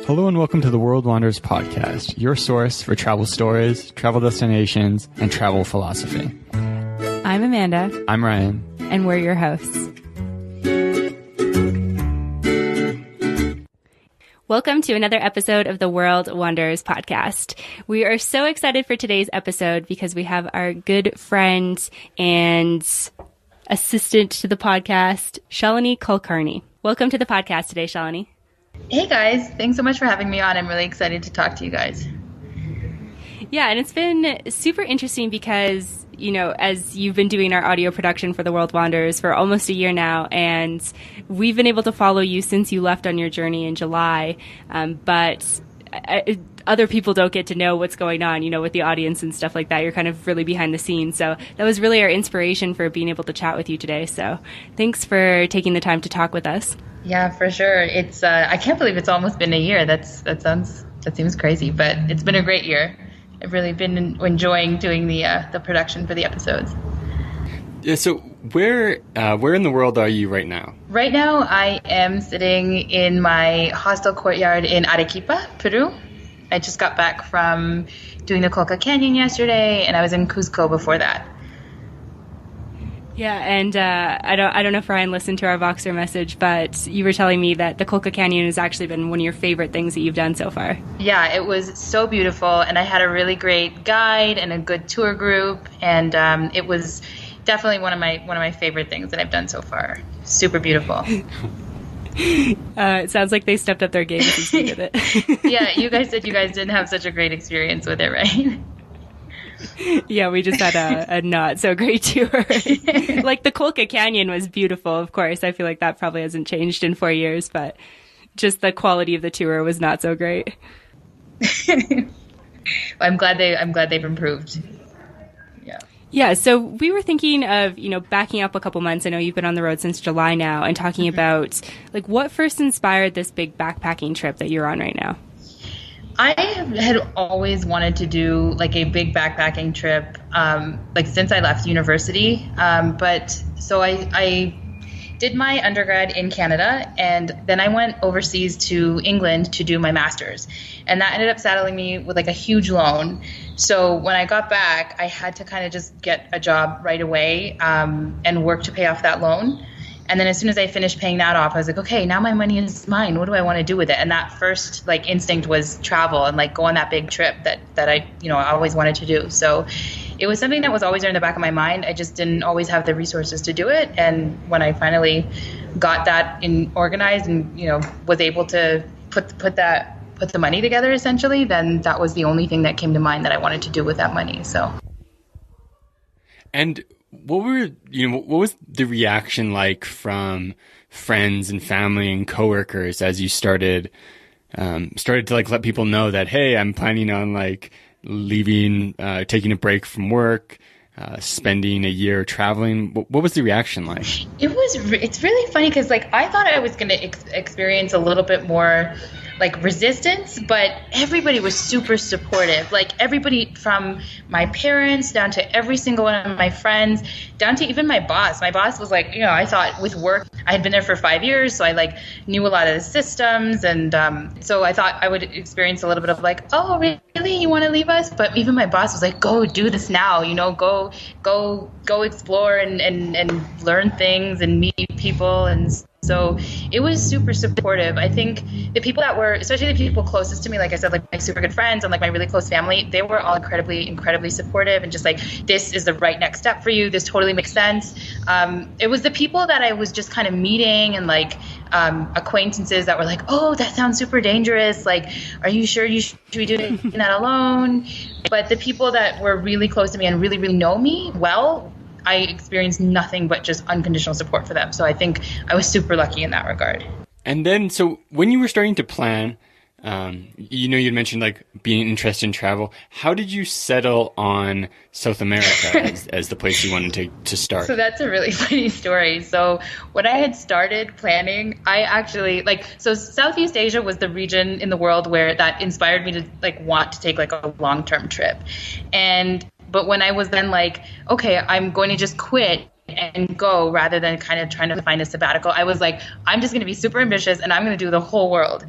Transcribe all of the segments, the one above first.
Hello and welcome to the World Wanders podcast, your source for travel stories, travel destinations, and travel philosophy. I'm Amanda. I'm Ryan. And we're your hosts. Welcome to another episode of the World Wanders podcast. We are so excited for today's episode because we have our good friend and assistant to the podcast, Shalini Kulkarni. Welcome to the podcast today, Shalini. Hey guys, thanks so much for having me on. I'm really excited to talk to you guys. Yeah, and it's been super interesting because, you know, as you've been doing our audio production for the World Wanders for almost a year now, and we've been able to follow you since you left on your journey in July, but other people don't get to know what's going on, you know, with the audience and stuff like that. You're kind of really behind the scenes. So that was really our inspiration for being able to chat with you today. So thanks for taking the time to talk with us. Yeah, for sure. It's I can't believe it's almost been a year. That seems crazy, but it's been a great year. I've really been enjoying doing the production for the episodes. Yeah. So where in the world are you right now? Right now, I am sitting in my hostel courtyard in Arequipa, Peru. I just got back from doing the Colca Canyon yesterday, and I was in Cusco before that. Yeah, and I don't know if Ryan listened to our Voxer message, but you were telling me that the Colca Canyon has actually been one of your favorite things that you've done so far. Yeah, it was so beautiful, and I had a really great guide and a good tour group, and it was definitely one of my favorite things that I've done so far. Super beautiful. It sounds like they stepped up their game since we did it. Yeah, you guys said you guys didn't have such a great experience with it, right? Yeah, we just had a not so great tour. Like the Colca Canyon was beautiful, of course. I feel like that probably hasn't changed in 4 years, but just the quality of the tour was not so great. I'm glad they've improved. Yeah. Yeah, so we were thinking of, you know, backing up a couple months. I know you've been on the road since July now, and talking about like what first inspired this big backpacking trip that you're on right now. I had always wanted to do like a big backpacking trip, like since I left university. But so I did my undergrad in Canada, and then I went overseas to England to do my master's, and that ended up saddling me with like a huge loan. So when I got back, I had to kind of just get a job right away, and work to pay off that loan. And then as soon as I finished paying that off, I was like, okay, now my money is mine. What do I want to do with it? And that first like instinct was travel and like go on that big trip that I, you know, I always wanted to do. So it was something that was always there in the back of my mind. I just didn't always have the resources to do it. And when I finally got that organized and, you know, was able to put the money together essentially, then that was the only thing that came to mind that I wanted to do with that money. So. And what was the reaction like from friends and family and coworkers as you started to like let people know that, hey, I'm planning on like leaving, taking a break from work, spending a year traveling? What was the reaction like? It's really funny because like I thought I was going to experience a little bit more like resistance, but everybody was super supportive. Like everybody from my parents down to every single one of my friends, down to even my boss. My boss was like, you know, I thought with work, I had been there for 5 years, so I like knew a lot of the systems, and so I thought I would experience a little bit of like, oh, really, you want to leave us? But even my boss was like, go do this now, you know, go explore and learn things and meet people. And so it was super supportive. I think the people that were, especially the people closest to me, like I said, like my super good friends and like my really close family, they were all incredibly supportive and just like, this is the right next step for you. This totally makes sense. It was the people that I was just kind of meeting and like acquaintances that were like, oh, that sounds super dangerous. Like, are you sure you should be doing that alone? But the people that were really close to me and really know me well, I experienced nothing but just unconditional support for them. So I think I was super lucky in that regard. And then, so when you were starting to plan, you know, you'd mentioned like being interested in travel. How did you settle on South America as the place you wanted to start? So that's a really funny story. So when I had started planning, I actually so Southeast Asia was the region in the world where that inspired me to like want to take like a long-term trip. But when I was then like, okay, I'm going to just quit and go rather than kind of trying to find a sabbatical, I was like, I'm just going to be super ambitious and I'm going to do the whole world.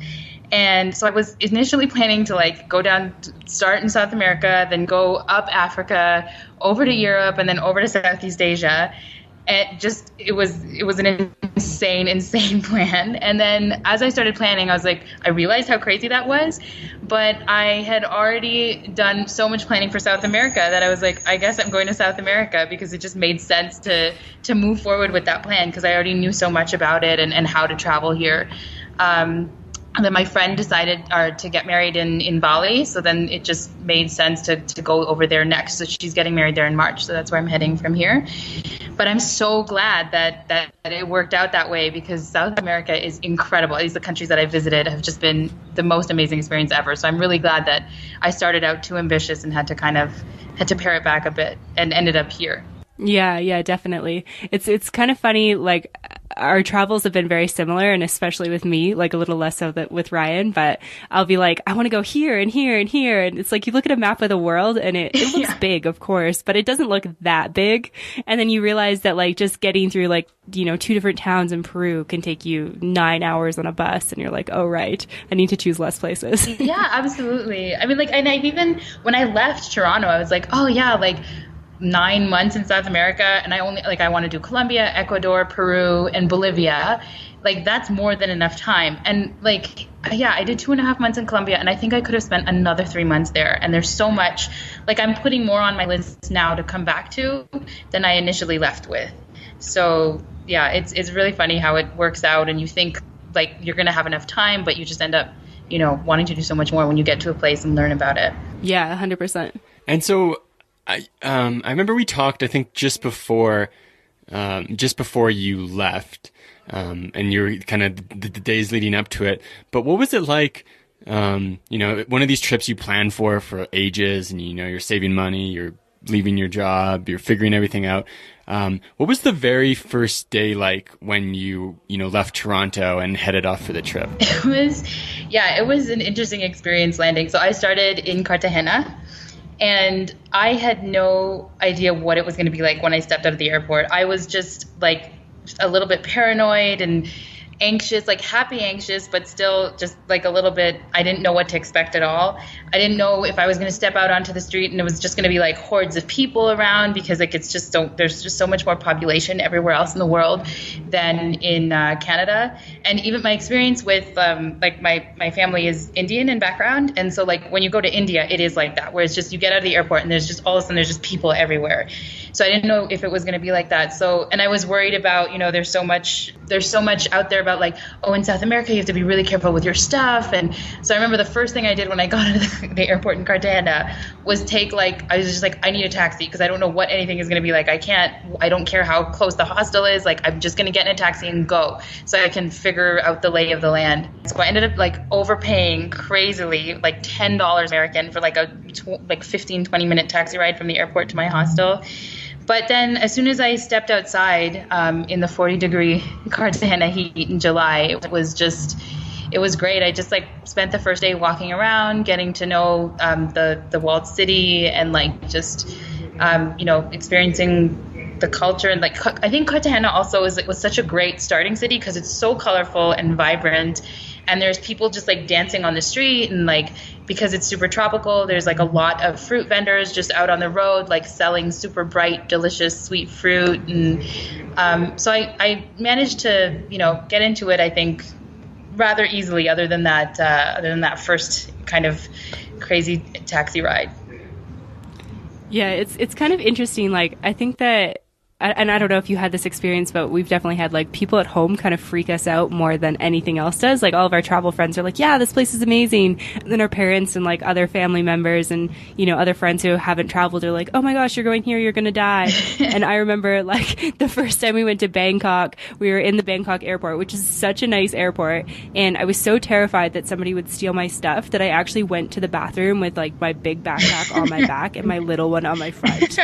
And so I was initially planning to like go down, start in South America, then go up Africa, over to Europe, and then over to Southeast Asia. And it was an insane plan. And then as I started planning, I was like, I realized how crazy that was. But I had already done so much planning for South America that I was like, I guess I'm going to South America, because it just made sense to move forward with that plan, because I already knew so much about it and how to travel here. And then my friend decided to get married in Bali, so then it just made sense to go over there next. So she's getting married there in March, so that's where I'm heading from here. But I'm so glad that it worked out that way, because South America is incredible. At least the countries that I visited have just been the most amazing experience ever. So I'm really glad that I started out too ambitious and had to pare it back a bit and ended up here. Yeah, definitely. It's kind of funny, like our travels have been very similar, and especially with me, like a little less so that with Ryan, but I'll be like, I want to go here and here and here. And it's like, you look at a map of the world and it looks big, of course, but it doesn't look that big. And then you realize that like just getting through like, 2 different towns in Peru can take you 9 hours on a bus. And you're like, oh, right, I need to choose less places. Yeah, absolutely. I mean, like, and I even, when I left Toronto, I was like, oh yeah, like 9 months in South America, and I want to do Colombia, Ecuador, Peru, and Bolivia. Like, that's more than enough time. And like, yeah, I did 2.5 months in Colombia, and I think I could have spent another 3 months there. And there's so much, like, I'm putting more on my list now to come back to than I initially left with. So yeah, it's really funny how it works out, and you think like you're going to have enough time, but you just end up, wanting to do so much more when you get to a place and learn about it. Yeah, 100%. And so I remember we talked, I think just before you left, and you're kind of the days leading up to it. But what was it like, one of these trips you plan for ages, and you're saving money, you're leaving your job, you're figuring everything out. What was the very first day like when you left Toronto and headed off for the trip? It was an interesting experience landing. So I started in Cartagena. And I had no idea what it was going to be like when I stepped out of the airport. I was just like a little bit paranoid and anxious, like happy anxious, but still just like a little bit, I didn't know what to expect at all. I didn't know if I was going to step out onto the street and it was just going to be like hordes of people around, because like there's just so much more population everywhere else in the world than in Canada. And even my experience with like my family is Indian in background, and so like when you go to India, it is like that, where it's just you get out of the airport and there's just all of a sudden there's just people everywhere. So I didn't know if it was going to be like that. So, and I was worried about, there's so much out there about like, oh, in South America, you have to be really careful with your stuff. And so I remember the first thing I did when I got out of the airport in Cartagena was I was just like, I need a taxi, because I don't know what anything is going to be like. I don't care how close the hostel is. Like, I'm just going to get in a taxi and go so I can figure out the lay of the land. So I ended up like overpaying crazily, like $10 American for like a 15, 20-minute taxi ride from the airport to my hostel. But then as soon as I stepped outside in the 40-degree Cartagena heat in July, it was great. I just like spent the first day walking around, getting to know the walled city, and like just experiencing the culture. And like I think Cartagena also was such a great starting city because it's so colorful and vibrant. And there's people just like dancing on the street, and like because it's super tropical, there's like a lot of fruit vendors just out on the road, like selling super bright, delicious, sweet fruit. And so I managed to get into it, I think, rather easily, other than that first kind of crazy taxi ride. Yeah, it's kind of interesting. Like, I think that, and I don't know if you had this experience, but we've definitely had like people at home kind of freak us out more than anything else does. Like, all of our travel friends are like, yeah, this place is amazing. And then our parents and like other family members and, other friends who haven't traveled are like, oh my gosh, you're going here, you're going to die. And I remember like the first time we went to Bangkok, we were in the Bangkok airport, which is such a nice airport. And I was so terrified that somebody would steal my stuff that I actually went to the bathroom with like my big backpack on my back and my little one on my front.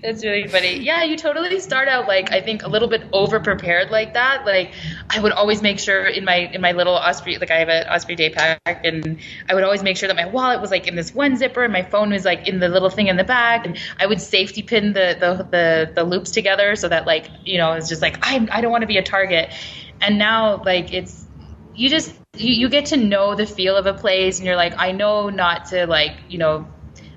That's really funny. Yeah, you totally start out like, I think, a little bit over prepared like that. Like, I would always make sure in my little Osprey, like I have an Osprey day pack, and I would always make sure that my wallet was like in this one zipper and my phone was like in the little thing in the back, and I would safety pin the loops together so that like, it's just like I don't want to be a target. And now like you get to know the feel of a place, and you're like, I know not to like, I don't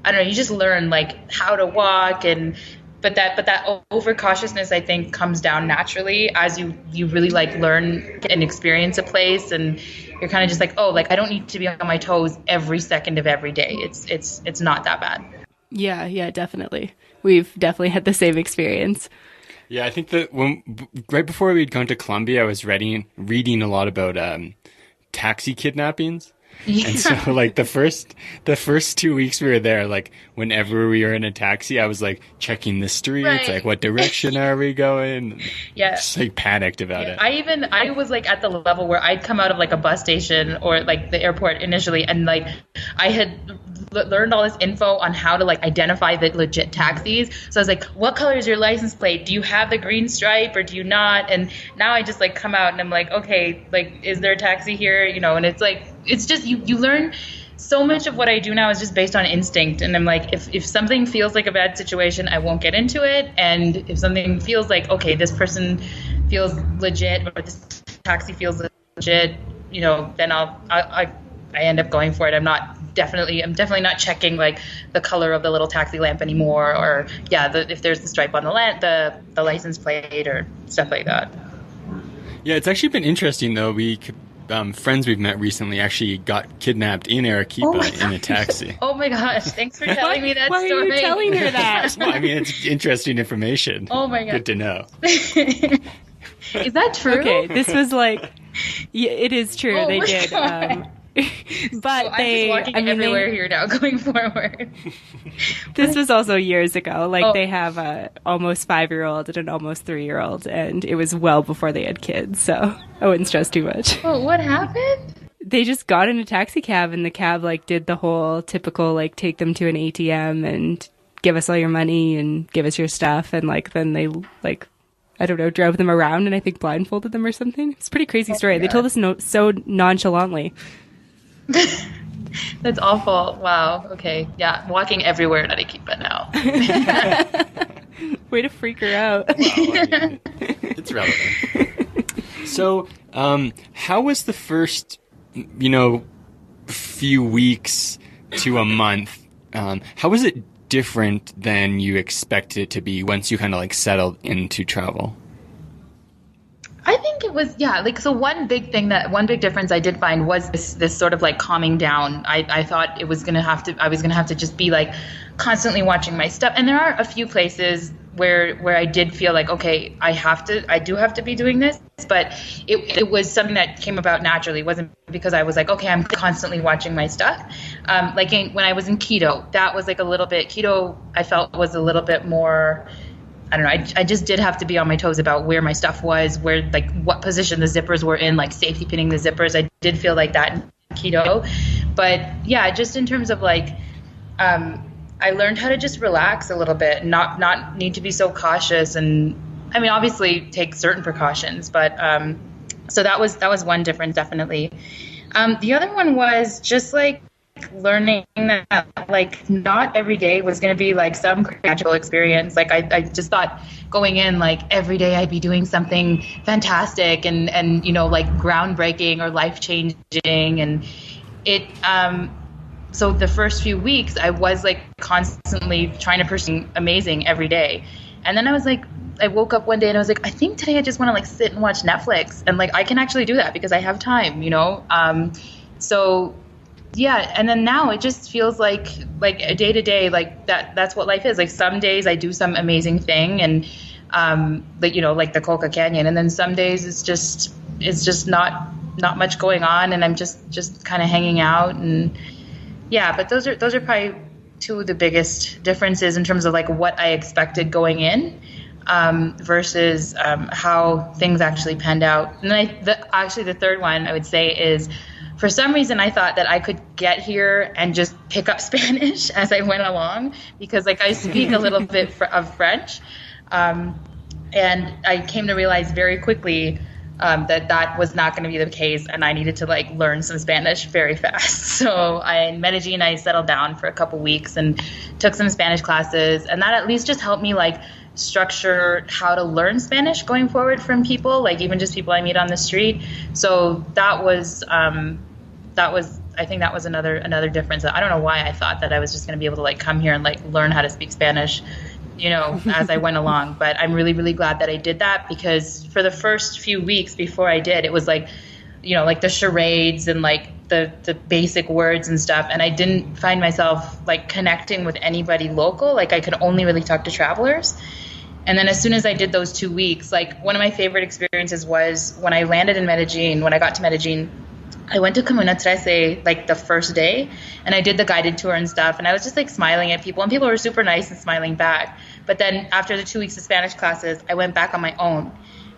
know, you just learn like how to walk, and but that over cautiousness I think comes down naturally as you really like learn and experience a place, and you're kind of just like, oh, like I don't need to be on my toes every second of every day. It's not that bad. Yeah, definitely. We've definitely had the same experience. Yeah, I think that right before we'd gone to Colombia, I was reading a lot about taxi kidnappings. Yeah. And so like the first 2 weeks we were there, like whenever we were in a taxi, I was like checking the streets, right. Like what direction are we going? Yeah. Just like panicked about it. I was like at the level where I'd come out of like a bus station or like the airport initially, and like I had learned all this info on how to like identify the legit taxis. So I was like, what color is your license plate? Do you have the green stripe or do you not? And now I just like come out and I'm like, okay, like is there a taxi here? And it's like, it's just you learn so much of what I do now is just based on instinct. And I'm like, if something feels like a bad situation, I won't get into it. And if something feels like, okay, this person feels legit or this taxi feels legit, then I end up going for it. I'm definitely not checking like the color of the little taxi lamp anymore, or if there's the stripe on the license plate or stuff like that. Yeah, it's actually been interesting though. Friends we've met recently actually got kidnapped in Arequipa in a taxi. Oh my gosh, thanks for telling me that story. Why are you telling her that? Well, I mean, it's interesting information. Oh my god. Good to know. Is that true? Okay, this was like, yeah, it is true. Oh they my did. God. But I'm just walking everywhere here now going forward. This was also years ago. Like they have a almost 5-year-old and an almost 3-year-old, and it was well before they had kids, so I wouldn't stress too much. Oh, what happened? They just got in a taxi cab, and the cab like did the whole typical like take them to an ATM and give us all your money and give us your stuff, and like then they like, I don't know, drove them around and I think blindfolded them or something. It's a pretty crazy story. They told us so nonchalantly. That's awful. Wow. Okay. Yeah. Walking everywhere in Arequipa now. Way to freak her out. Well, I mean, it's relevant. So, how was the first, few weeks to a month? How was it different than you expected it to be once you kind of like settled into travel? I think it was, so one big difference I did find was this sort of like calming down. I thought I was going to have to just be like constantly watching my stuff. And there are a few places where I did feel like, okay, I do have to be doing this, but it was something that came about naturally. It wasn't because I was like, okay, I'm constantly watching my stuff. When I was in Quito, that was like Quito I felt was a little bit more, I don't know. I just did have to be on my toes about where my stuff was, where like what position the zippers were in, like safety pinning the zippers. I did feel like that in Quito, but yeah, just in terms of like, I learned how to just relax a little bit, not need to be so cautious, and I mean obviously take certain precautions, but so that was one difference definitely. The other one was just like learning that like not every day was going to be like some magical experience. Like I just thought going in like every day I'd be doing something fantastic and like groundbreaking or life changing, and it so the first few weeks I was like constantly trying to pursue amazing every day, and then I woke up one day and I was like, I think today I just want to like sit and watch Netflix, and like I can actually do that because I have time, so yeah, and then now it just feels like a day to day, like that's what life is. Like some days I do some amazing thing, and like the Colca Canyon, and then some days it's just not much going on, and I'm just kind of hanging out, and yeah. But those are probably two of the biggest differences in terms of like what I expected going in versus how things actually panned out. And then the third one I would say is, for some reason, I thought that I could get here and just pick up Spanish as I went along because, like, I speak a little bit of French. And I came to realize very quickly that was not going to be the case, and I needed to, like, learn some Spanish very fast. So in Medellin, I settled down for a couple weeks and took some Spanish classes, and that at least just helped me, like, structure how to learn Spanish going forward from people, like even just people I meet on the street. So that was I think that was another difference. I don't know why I thought that I was just going to be able to like come here and like learn how to speak Spanish, as I went along. But I'm really, really glad that I did that, because for the first few weeks before I did, it was like, like the charades and like the basic words and stuff. And I didn't find myself like connecting with anybody local. Like I could only really talk to travelers. And then as soon as I did those 2 weeks, like one of my favorite experiences was when I landed in Medellin. When I got to Medellin, I went to Comuna 13 like the first day, and I did the guided tour and stuff, and I was just like smiling at people, and people were super nice and smiling back. But then after the 2 weeks of Spanish classes, I went back on my own,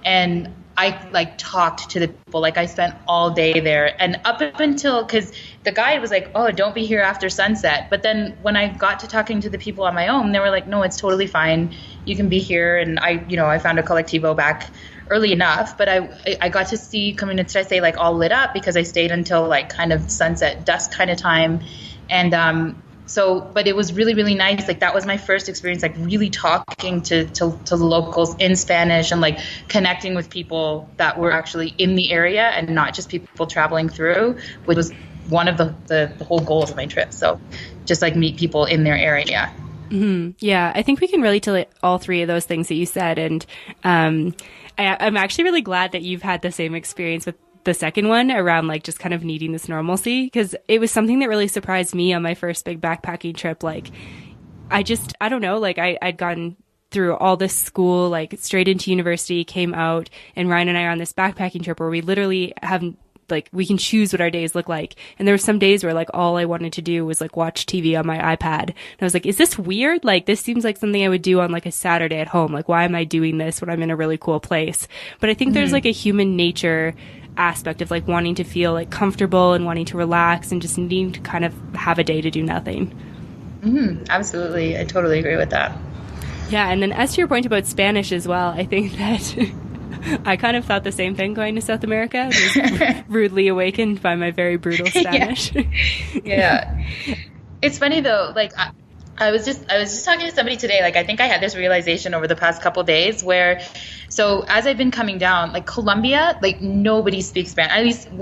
and I like talked to the people. Like I spent all day there, and up until, because the guide was like, oh, don't be here after sunset. But then when I got to talking to the people on my own, they were like, no, it's totally fine, you can be here. And I found a colectivo back early enough, but I got to see Comuna 13 like all lit up, because I stayed until like kind of sunset, dusk kind of time. And but it was really, really nice. Like that was my first experience, like really talking to the locals in Spanish, and like connecting with people that were actually in the area and not just people traveling through, which was one of the whole goals of my trip. So just like meet people in their area. Mm-hmm. Yeah, I think we can relate to all three of those things that you said. And I'm actually really glad that you've had the same experience with the second one around like just kind of needing this normalcy, because it was something that really surprised me on my first big backpacking trip. Like I don't know, like I'd gone through all this school, like straight into university, came out, and Ryan and I are on this backpacking trip where we literally have like, we can choose what our days look like. And there were some days where like all I wanted to do was like watch TV on my iPad. And I was like, is this weird? Like this seems like something I would do on like a Saturday at home. Like why am I doing this when I'm in a really cool place? But I think there's like a human nature aspect of like wanting to feel like comfortable and wanting to relax and just needing to kind of have a day to do nothing. Absolutely. I totally agree with that. Yeah. And then as to your point about Spanish as well, I think that I kind of thought the same thing going to South America. I was rudely awakened by my very brutal Spanish. Yeah. It's funny though, like I was just talking to somebody today. Like I think I had this realization over the past couple days where, so as I've been coming down, like Colombia, like nobody speaks Spanish. At least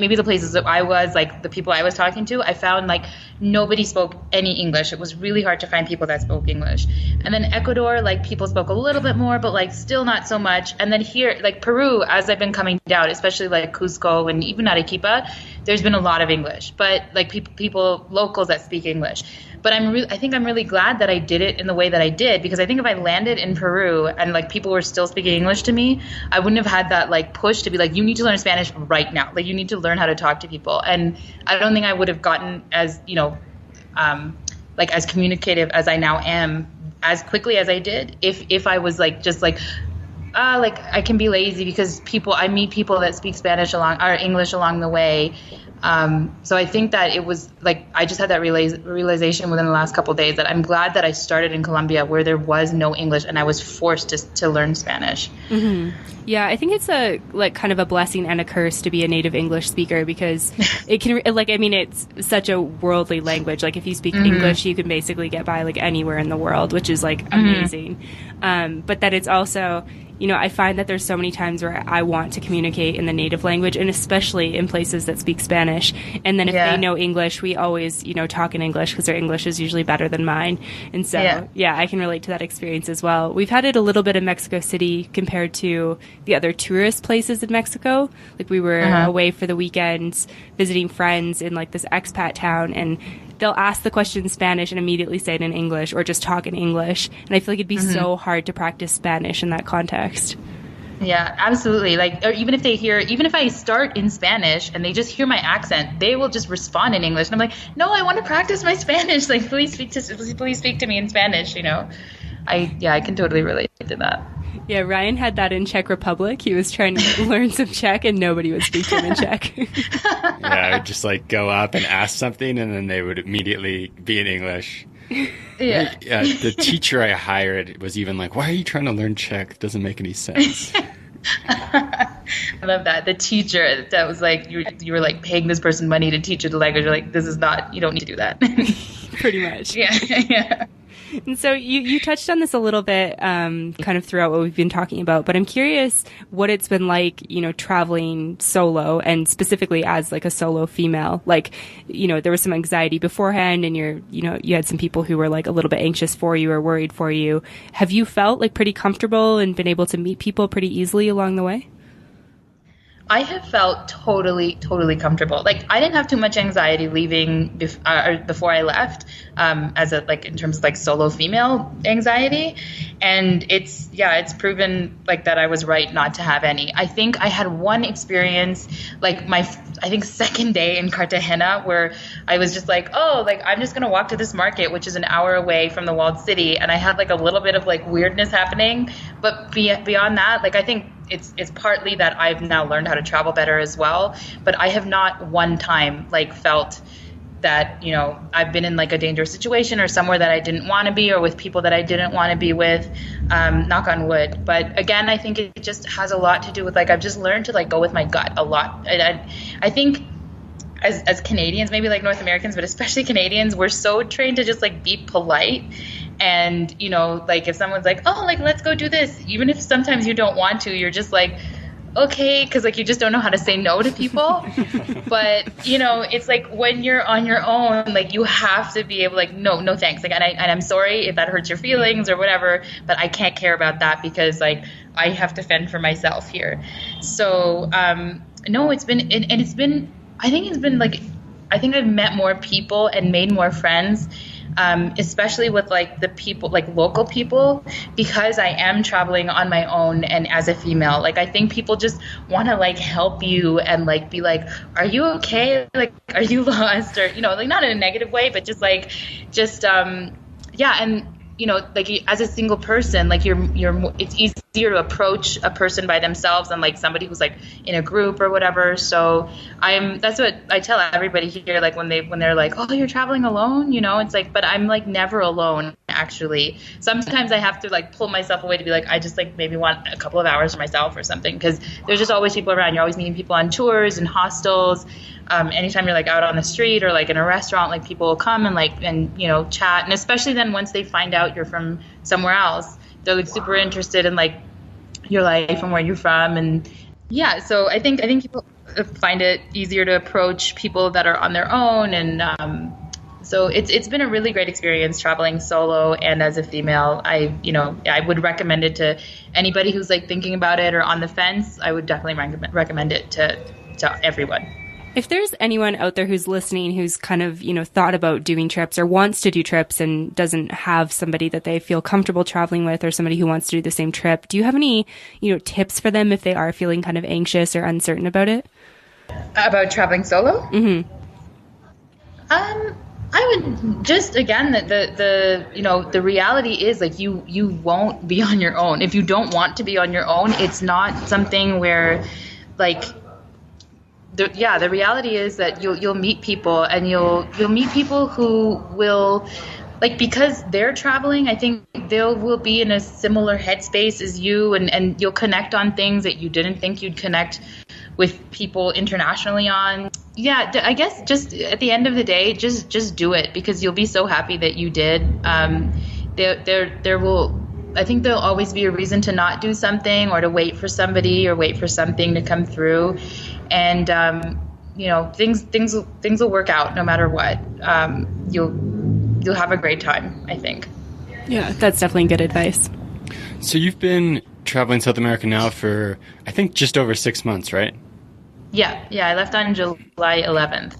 maybe the places that I was, like the people I was talking to, I found like nobody spoke any English. It was really hard to find people that spoke English. And then Ecuador, like people spoke a little bit more, but like still not so much. And then here, like Peru, as I've been coming down, especially like Cusco and even Arequipa, there's been a lot of English, but like people locals that speak English. But I think I'm really glad that I did it in the way that I did, because I think if I landed in Peru and like people were still speaking English to me, I wouldn't have had that like push to be like, you need to learn Spanish right now. Like you need to learn how to talk to people. And I don't think I would have gotten as, like as communicative as I now am as quickly as I did if I was like just like like I can be lazy, because I meet people that speak Spanish or English along the way. So I think that it was like, I just had that realization within the last couple of days that I'm glad that I started in Colombia where there was no English and I was forced to learn Spanish. Mm-hmm. Yeah, I think it's a like kind of a blessing and a curse to be a native English speaker, because it can it's such a worldly language. Like if you speak English, you can basically get by like anywhere in the world, which is like amazing. But that it's also, I find that there's so many times where I want to communicate in the native language, and especially in places that speak Spanish. And then if they know English, we always, talk in English because their English is usually better than mine. And so, I can relate to that experience as well. We've had it a little bit in Mexico City compared to the other tourist places in Mexico. Like we were away for the weekend visiting friends in like this expat town, and they'll ask the question in Spanish and immediately say it in English, or just talk in English. And I feel like it'd be so hard to practice Spanish in that context. Yeah, absolutely. Like, or even if I start in Spanish and they just hear my accent, they will just respond in English. And I'm like, no, I want to practice my Spanish. Like, please speak to me in Spanish. I can totally relate to that. Yeah, Ryan had that in Czech Republic. He was trying to learn some Czech and nobody would speak to him in Czech. Yeah, I would just like go up and ask something and then they would immediately be in English. Yeah. The teacher I hired was even like, why are you trying to learn Czech? It doesn't make any sense. I love that. The teacher that was like, you were like paying this person money to teach you the language. You're like, this is not, you don't need to do that. Pretty much. Yeah. And so you touched on this a little bit, kind of throughout what we've been talking about, but I'm curious what it's been like, traveling solo and specifically as like a solo female. Like, there was some anxiety beforehand and you had some people who were like a little bit anxious for you or worried for you. Have you felt like pretty comfortable and been able to meet people pretty easily along the way? I have felt totally, totally comfortable. Like I didn't have too much anxiety leaving before I left, in terms of like solo female anxiety. And it's proven like that I was right not to have any. I think I had one experience, like I think second day in Cartagena, where I was just like, oh, like I'm just going to walk to this market, which is an hour away from the walled city. And I had like a little bit of like weirdness happening. But beyond that, like I think it's partly that I've now learned how to travel better as well. But I have not one time like felt that, I've been in like a dangerous situation or somewhere that I didn't want to be or with people that I didn't want to be with, knock on wood. But again, I think it just has a lot to do with like, I've just learned to like go with my gut a lot. And I think as Canadians, maybe like North Americans, but especially Canadians, we're so trained to just like be polite. And, like if someone's like, oh, like, let's go do this, even if sometimes you don't want to, you're just like, okay, because like you just don't know how to say no to people. But it's like when you're on your own, like you have to be able like no thanks, like and I'm sorry if that hurts your feelings or whatever, but I can't care about that because like I have to fend for myself here. So no, it's been I think I've met more people and made more friends, especially with like the people, like local people, because I am traveling on my own and as a female. Like I think people just want to like help you and like be like, are you okay? Like, are you lost? Or, like not in a negative way, but just yeah. And, like as a single person, like it's easier to approach a person by themselves than like somebody who's like in a group or whatever. So that's what I tell everybody here. Like when they're like, oh, you're traveling alone, it's like, but I'm like never alone actually. Sometimes I have to like pull myself away to be like, I just like maybe want a couple of hours for myself or something. Because there's just always people around. You're always meeting people on tours and hostels. Anytime you're like out on the street or like in a restaurant, like people will come and chat. And especially then once they find out you're from somewhere else, they're like super interested in like your life and where you're from. And yeah, so I think people find it easier to approach people that are on their own. And so it's been a really great experience traveling solo and as a female. I would recommend it to anybody who's like thinking about it or on the fence. I would definitely recommend it to everyone. If there's anyone out there who's listening who's kind of, thought about doing trips or wants to do trips and doesn't have somebody that they feel comfortable traveling with or somebody who wants to do the same trip, do you have any, tips for them if they are feeling kind of anxious or uncertain about it? About traveling solo? Mm-hmm. I would just, again, the reality is like you won't be on your own. If you don't want to be on your own, it's not something where like, the reality is that you'll meet people and you'll meet people who will, like, because they're traveling, I think they will be in a similar headspace as you, and you'll connect on things that you didn't think you'd connect with people internationally on. Yeah, I guess just at the end of the day, just do it because you'll be so happy that you did. There will, I think there'll always be a reason to not do something or to wait for somebody or wait for something to come through. And, things will work out no matter what. You'll have a great time, I think. Yeah, that's definitely good advice. So you've been traveling South America now for, I think, just over 6 months, right? Yeah. I left on July 11th.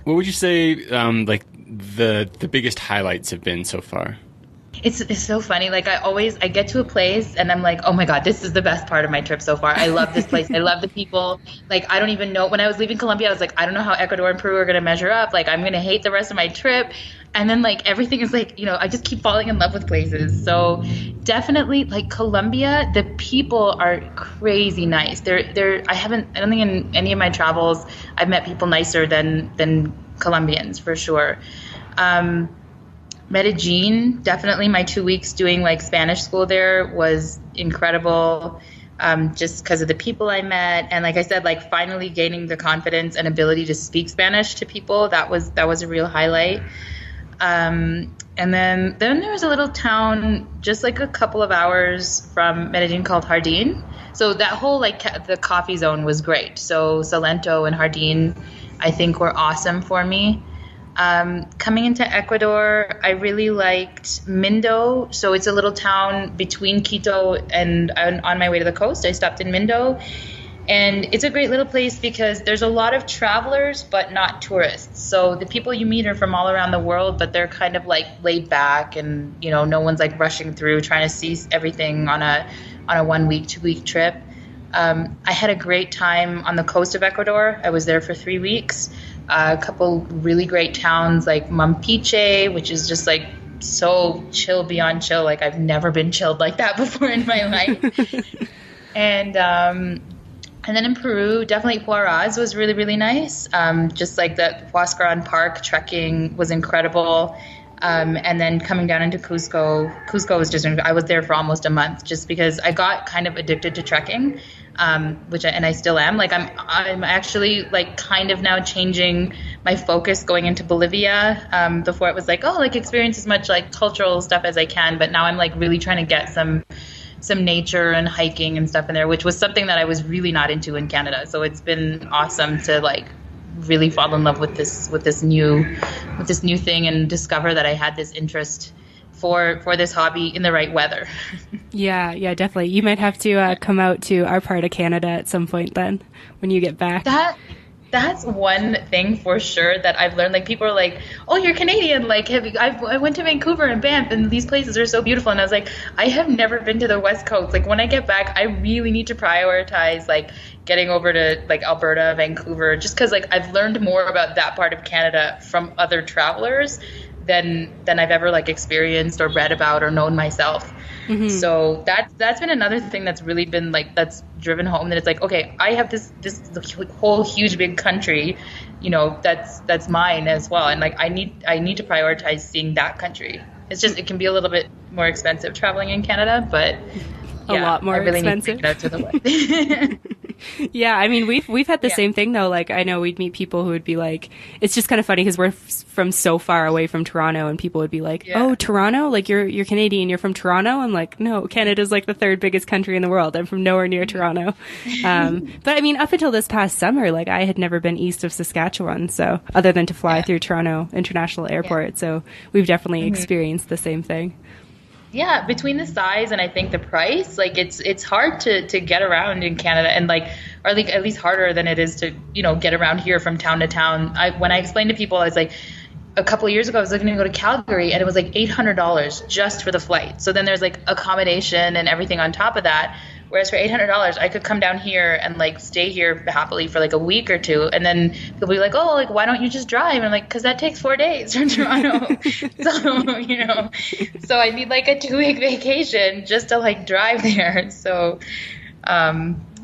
What would you say, like, the biggest highlights have been so far? It's so funny. Like I get to a place and I'm like, oh my God, this is the best part of my trip so far. I love this place. I love the people. Like, I don't even know. When I was leaving Colombia, I was like, I don't know how Ecuador and Peru are going to measure up. Like, I'm going to hate the rest of my trip. And then like everything is like, I just keep falling in love with places. So definitely like Colombia, the people are crazy nice. I don't think in any of my travels, I've met people nicer than Colombians for sure. Medellin, definitely my 2 weeks doing like Spanish school there was incredible, just because of the people I met. And like I said, like finally gaining the confidence and ability to speak Spanish to people, that was a real highlight. And then there was a little town just like a couple of hours from Medellin called Jardín. So that whole like the coffee zone was great. So Salento and Jardín, I think, were awesome for me. Coming into Ecuador, I really liked Mindo. So it's a little town between Quito and on my way to the coast. I stopped in Mindo. And it's a great little place because there's a lot of travelers, but not tourists. So the people you meet are from all around the world, but they're kind of like laid back, and no one's like rushing through trying to see everything on a 1 week, 2 week trip. I had a great time on the coast of Ecuador. I was there for 3 weeks. A couple really great towns like Mampiche, which is just like so chill beyond chill. Like I've never been chilled like that before in my life. And then in Peru, definitely Huaraz was really, really nice. Just like the Huascaran Park, trekking was incredible. And then coming down into Cusco was just, I was there for almost a month just because I got kind of addicted to trekking, and I still am. Like I'm actually like kind of now changing my focus going into Bolivia. Before it was like, experience as much like cultural stuff as I can. But now I'm like really trying to get some nature and hiking and stuff in there, which was something that I was really not into in Canada. So it's been awesome to like really fall in love with this new thing and discover that I had this interest for this hobby in the right weather. Yeah, definitely. You might have to come out to our part of Canada at some point then when you get back. That's one thing for sure that I've learned. Like people are like, "Oh, you're Canadian. Like, I went to Vancouver and Banff, and these places are so beautiful." And I was like, I have never been to the West Coast. Like when I get back, I really need to prioritize like getting over to like Alberta, Vancouver, just because like I've learned more about that part of Canada from other travelers than I've ever like experienced or read about or known myself. Mm-hmm. So that's been another thing that's really been like that's driven home that it's like, okay, I have this whole huge big country, that's mine as well, and like I need to prioritize seeing that country. It's just it can be a little bit more expensive traveling in Canada, but a lot more expensive. Need to get out to the West. Yeah, I mean, we've had the same thing though. Like, I know we'd meet people who would be like, it's just kind of funny because we're from so far away from Toronto, and people would be like, "Oh, Toronto? Like you're Canadian? You're from Toronto?" I'm like, "No, Canada's like the third biggest country in the world. I'm from nowhere near Toronto." But I mean, up until this past summer, like I had never been east of Saskatchewan, so other than to fly through Toronto International Airport, so we've definitely experienced the same thing. Yeah, between the size and I think the price, like it's hard to get around in Canada, and like, or like at least harder than it is to get around here from town to town. When I explained to people, I was like, a couple of years ago I was looking to go to Calgary, and it was like $800 just for the flight. So then there's like accommodation and everything on top of that. Whereas for $800, I could come down here and like stay here happily for like a week or two, and then people be like, "Oh, like why don't you just drive?" And I'm like, "Cause that takes 4 days from Toronto." So I need like a 2-week vacation just to like drive there. So,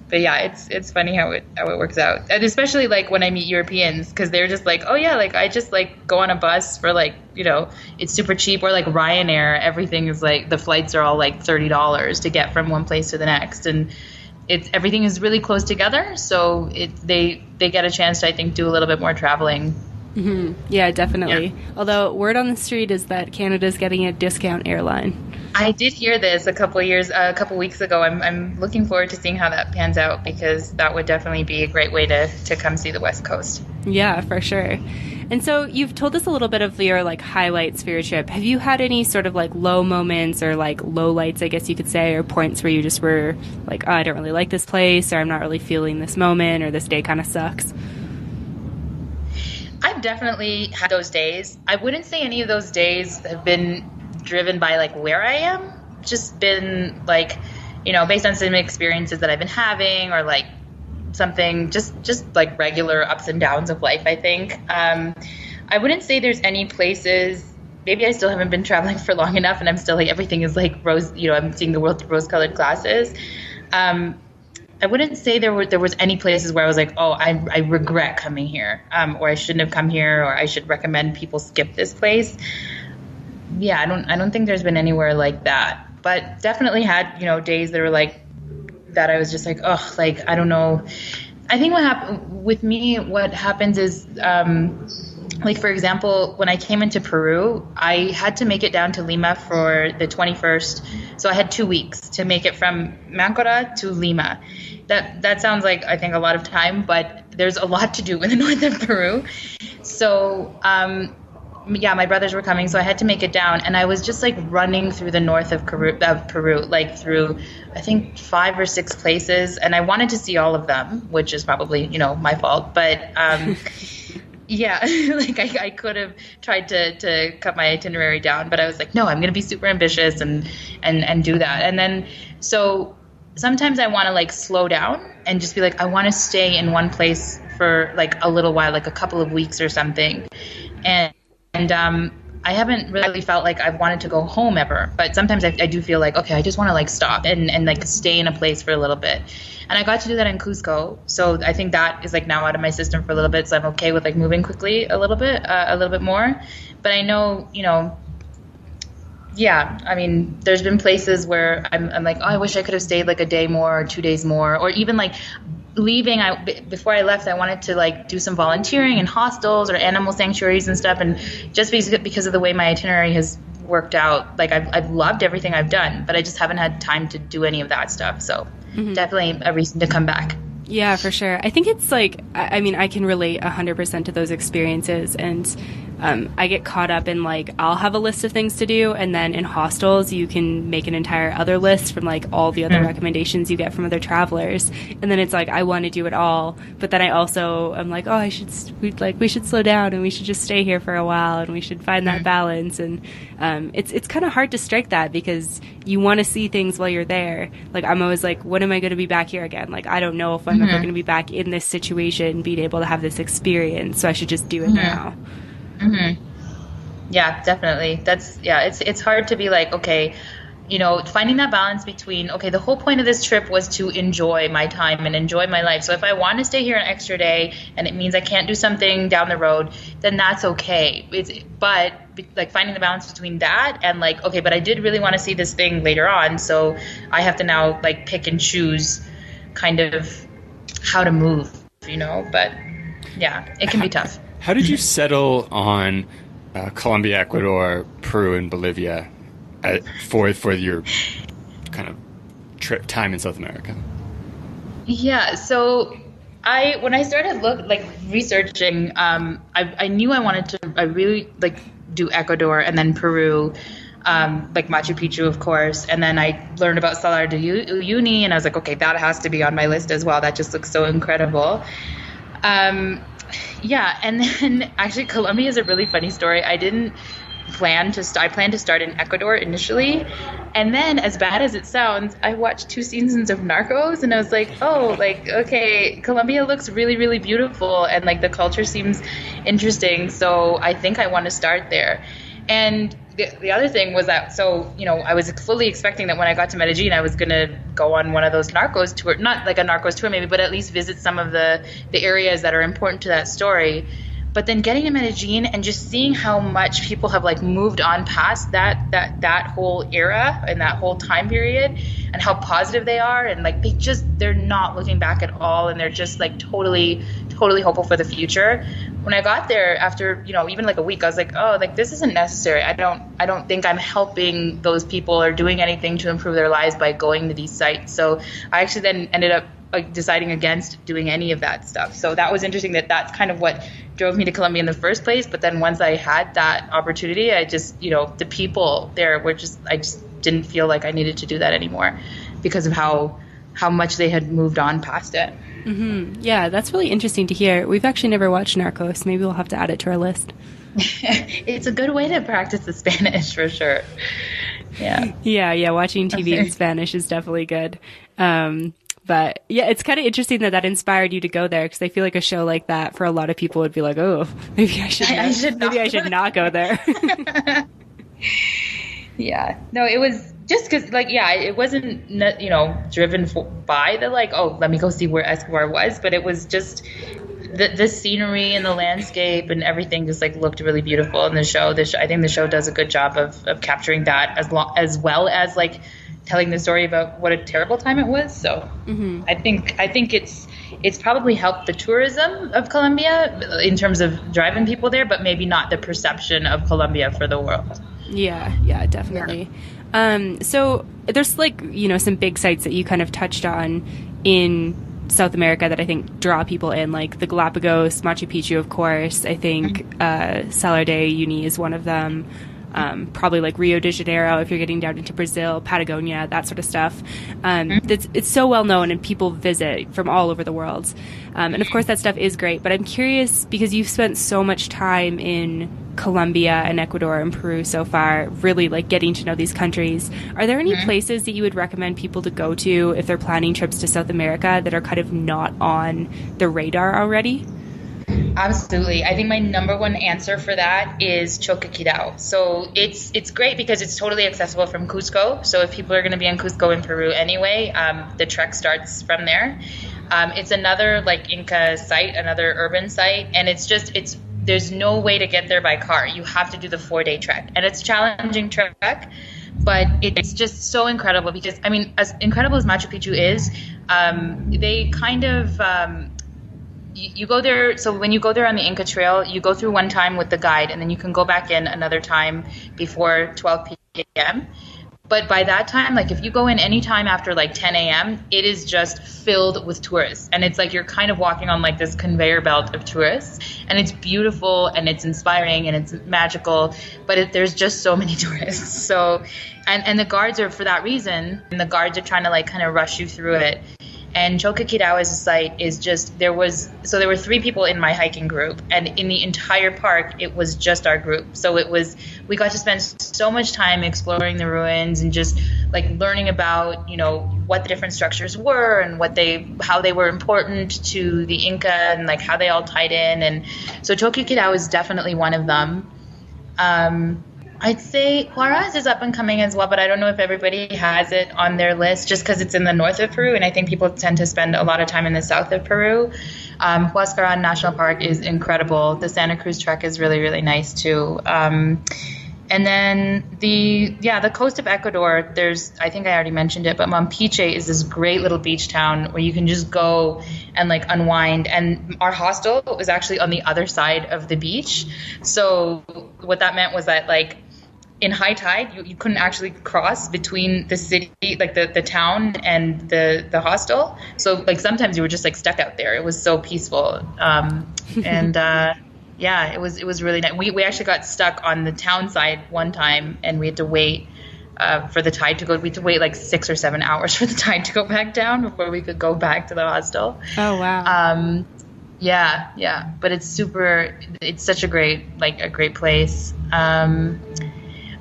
but yeah, it's funny how it works out, and especially like when I meet Europeans, because they're just like, "Oh yeah, like I just like go on a bus for like it's super cheap," or like Ryanair, everything is like the flights are all like $30 to get from one place to the next, and everything is really close together, so they get a chance to I think do a little bit more traveling. Mm-hmm. Yeah, definitely. Yeah. Although word on the street is that Canada's getting a discount airline. I did hear this a couple weeks ago. I'm looking forward to seeing how that pans out, because that would definitely be a great way to come see the West Coast. Yeah, for sure. And so you've told us a little bit of your like highlights for your trip. Have you had any sort of like low moments or like low lights, I guess you could say, or points where you just were like, "Oh, I don't really like this place," or "I'm not really feeling this moment," or "This day kind of sucks"? I've definitely had those days. I wouldn't say any of those days have been driven by like where I am. Just been like, based on some experiences that I've been having, or like something just like regular ups and downs of life, I think. I wouldn't say there's any places. Maybe I still haven't been traveling for long enough, and I'm still like everything is like rose. I'm seeing the world through rose-colored glasses. I wouldn't say there was any places where I was like, "Oh, I regret coming here," or "I shouldn't have come here," or "I should recommend people skip this place." Yeah, I don't think there's been anywhere like that, but definitely had days that were like that. I was just like, oh, like I don't know. I think what happens is like, for example, when I came into Peru, I had to make it down to Lima for the 21st. So I had 2 weeks to make it from Mancora to Lima. That sounds like, I think, a lot of time, but there's a lot to do in the north of Peru. So, yeah, my brothers were coming, so I had to make it down. And I was just like running through the north of Peru, like through, I think, 5 or 6 places. And I wanted to see all of them, which is probably, my fault. But yeah, like I could have tried to cut my itinerary down, but I was like, no, I'm going to be super ambitious and do that. And then, so sometimes I want to like slow down and just be like, I want to stay in one place for like a little while, like a couple of weeks or something. And I haven't really felt like I've wanted to go home ever, but sometimes I do feel like, okay, I just want to like stop and like stay in a place for a little bit. And I got to do that in Cusco. So I think that is like now out of my system for a little bit. So I'm okay with like moving quickly a little bit more. But I know, yeah, I mean, there's been places where I'm like, oh, I wish I could have stayed like a day more or 2 days more, or even like leaving. Before I left, I wanted to like do some volunteering in hostels or animal sanctuaries and stuff. And just because of the way my itinerary has worked out, like I've loved everything I've done, but I just haven't had time to do any of that stuff. So definitely a reason to come back. Yeah, for sure. I think it's like, I mean, I can relate 100% to those experiences. And I get caught up in like, I'll have a list of things to do. And then in hostels, you can make an entire other list from like all the other recommendations you get from other travelers. And then it's like, I want to do it all. But then I'm like, oh, we should slow down and we should just stay here for a while and we should find that balance. And it's kind of hard to strike that because you want to see things while you're there. Like, I'm always like, when am I going to be back here again? Like, I don't know if I'm ever going to be back in this situation, being able to have this experience. So I should just do it now. Yeah, definitely. It's hard to be like, okay, finding that balance between, okay, the whole point of this trip was to enjoy my time and enjoy my life. So if I want to stay here an extra day and it means I can't do something down the road, then that's okay. But like finding the balance between that and like, okay, but I did really want to see this thing later on. So I have to now like pick and choose kind of how to move, but yeah, it can be tough. How did you settle on Colombia, Ecuador, Peru, and Bolivia for your kind of time in South America? Yeah, so when I started researching, I knew I really do Ecuador and then Peru, like Machu Picchu, of course, and then I learned about Salar de Uyuni, and I was like, okay, that has to be on my list as well. That just looks so incredible. Yeah, and then actually Colombia is a really funny story. I didn't plan to I planned to start in Ecuador initially, and then, as bad as it sounds, I watched 2 seasons of Narcos, and I was like, oh, like, okay, Colombia looks really, really beautiful, and like the culture seems interesting, so I think I want to start there. And the other thing was that, so, I was fully expecting that when I got to Medellin, I was going to go on one of those Narcos tour, not like a Narcos tour maybe, but at least visit some of the areas that are important to that story. But then getting to Medellin and just seeing how much people have like moved on past that whole era and that whole time period, and how positive they are, and like they're not looking back at all, and they're just like totally hopeful for the future. When I got there after, even like a week, I was like, oh, like this isn't necessary. I don't think I'm helping those people or doing anything to improve their lives by going to these sites. So I actually then ended up deciding against doing any of that stuff. So that was interesting. That's kind of what drove me to Colombia in the first place. But then once I had that opportunity, I just, the people there were I just didn't feel like I needed to do that anymore because of how much they had moved on past it. Mm-hmm. Yeah, that's really interesting to hear. We've actually never watched Narcos. Maybe we'll have to add it to our list. It's a good way to practice the Spanish for sure. Yeah. Yeah. Watching TV in Spanish is definitely good. But yeah, it's kind of interesting that inspired you to go there, because I feel like a show like that for a lot of people would be like, oh, maybe I should not go there. Yeah. No, it was just because, it wasn't, driven by the let me go see where Escobar was, but it was just the scenery and the landscape and everything just looked really beautiful in the show. I think the show does a good job of capturing that as well as telling the story about what a terrible time it was. So I think it's probably helped the tourism of Colombia in terms of driving people there, but maybe not the perception of Colombia for the world. Yeah, definitely. So there's like, some big sites that you kind of touched on in South America that I think draw people in, like the Galapagos, Machu Picchu, of course. I think Salar de Uyuni is one of them. Probably like Rio de Janeiro if you're getting down into Brazil, Patagonia, that sort of stuff. It's so well known and people visit from all over the world. And of course that stuff is great, but I'm curious because you've spent so much time in Colombia and Ecuador and Peru so far, really like getting to know these countries. Are there any places that you would recommend people to go to if they're planning trips to South America that are kind of not on the radar already? Absolutely. I think my number one answer for that is Choquequirao. So it's great because it's totally accessible from Cusco. So if people are going to be in Cusco in Peru anyway, the trek starts from there. It's another like Inca site, another urban site, and there's no way to get there by car. You have to do the 4-day trek, and it's a challenging trek, but it's just so incredible because, I mean, as incredible as Machu Picchu is, they kind of you go there. So when you go there on the Inca Trail, you go through one time with the guide, and then you can go back in another time before 12 p.m. But by that time, like if you go in any time after like 10 a.m., it is just filled with tourists. And it's like you're kind of walking on like this conveyor belt of tourists. And it's beautiful and it's inspiring and it's magical. But there's just so many tourists. So, and the guards are for that reason. And the guards are trying to like kind of rush you through it. And Choquequirao as a site is just, there were 3 people in my hiking group, and in the entire park, it was just our group. So we got to spend so much time exploring the ruins and just like learning about, what the different structures were and how they were important to the Inca and like how they all tied in. And so Choquequirao is definitely one of them. I'd say Huaraz is up and coming as well, but I don't know if everybody has it on their list just because it's in the north of Peru, and I think people tend to spend a lot of time in the south of Peru. Huascarán National Park is incredible. The Santa Cruz Trek is really, really nice too. And then the coast of Ecuador, I think I already mentioned it, but Mampiche is this great little beach town where you can just go and like unwind. And our hostel was actually on the other side of the beach. So what that meant was that like in high tide, you couldn't actually cross between the city, like the town and the hostel. So like sometimes you were just like stuck out there. It was so peaceful. Yeah, it was really nice. We actually got stuck on the town side one time, and we had to wait for the tide to go. We had to wait like 6 or 7 hours for the tide to go back down before we could go back to the hostel. Oh wow. Yeah. But it's such a great place.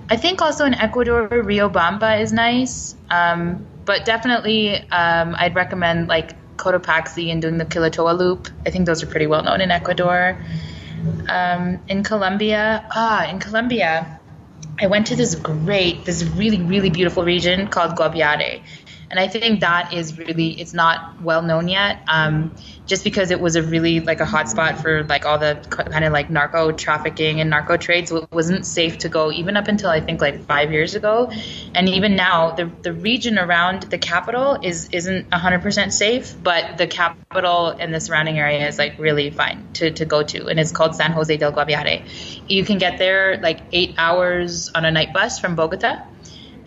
I think also in Ecuador, Riobamba is nice. But definitely I'd recommend like Cotopaxi and doing the Quilotoa loop. I think those are pretty well known in Ecuador. In Colombia, I went to this really, really beautiful region called Guaviare. And I think that is really, it's not well known yet, just because it was a really like a hotspot for like all the kind of like narco trafficking and narco trade. So it wasn't safe to go even up until I think like 5 years ago. And even now, the region around the capital isn't 100% safe, but the capital and the surrounding area is like really fine to go to. And it's called San Jose del Guaviare. You can get there like 8 hours on a night bus from Bogota.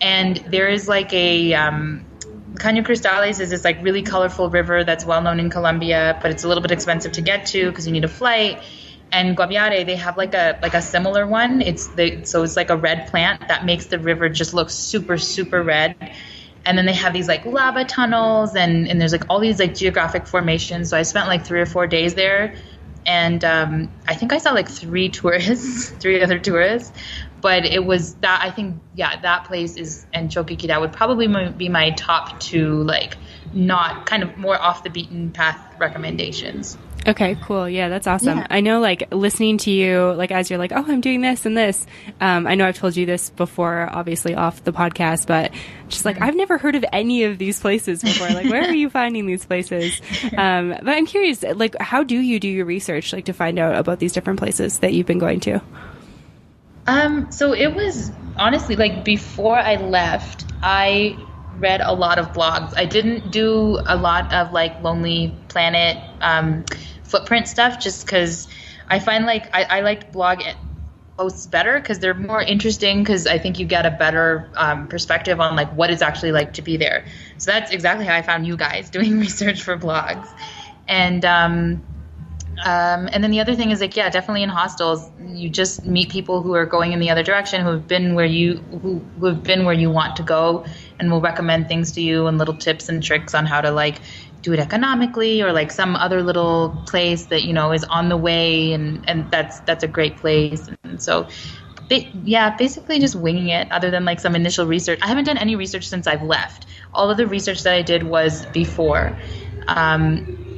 And there is like a, Caño Cristales is this like really colorful river that's well known in Colombia, but it's a little bit expensive to get to because you need a flight. And Guaviare, they have like a similar one. So it's like a red plant that makes the river just look super, super red. And then they have these like lava tunnels and there's like all these like geographic formations. So I spent like 3 or 4 days there. And I think I saw like 3 other tourists. But it was that, I think, that place is, and Choquequirao would probably be my top 2, like, not kind of more off the beaten path recommendations. Okay, cool. Yeah, that's awesome. Yeah. I know, like, listening to you, like, as you're like, oh, I'm doing this and this. I know I've told you this before, obviously off the podcast, but just like, I've never heard of any of these places before. Like, where are you finding these places? But I'm curious, like, how do you do your research, like, to find out about these different places that you've been going to? So it was honestly like before I left, I read a lot of blogs. I didn't do a lot of like Lonely Planet footprint stuff, just because I find like I like blog posts better because they're more interesting, because I think you get a better perspective on like what it's actually like to be there. So that's exactly how I found you guys, doing research for blogs. And then the other thing is like, yeah, definitely in hostels, you just meet people who are going in the other direction, who have been where you want to go, and will recommend things to you and little tips and tricks on how to like do it economically, or like some other little place that, you know, is on the way, and that's a great place. And so basically just winging it, other than like some initial research. I haven't done any research since I've left. All of the research that I did was before.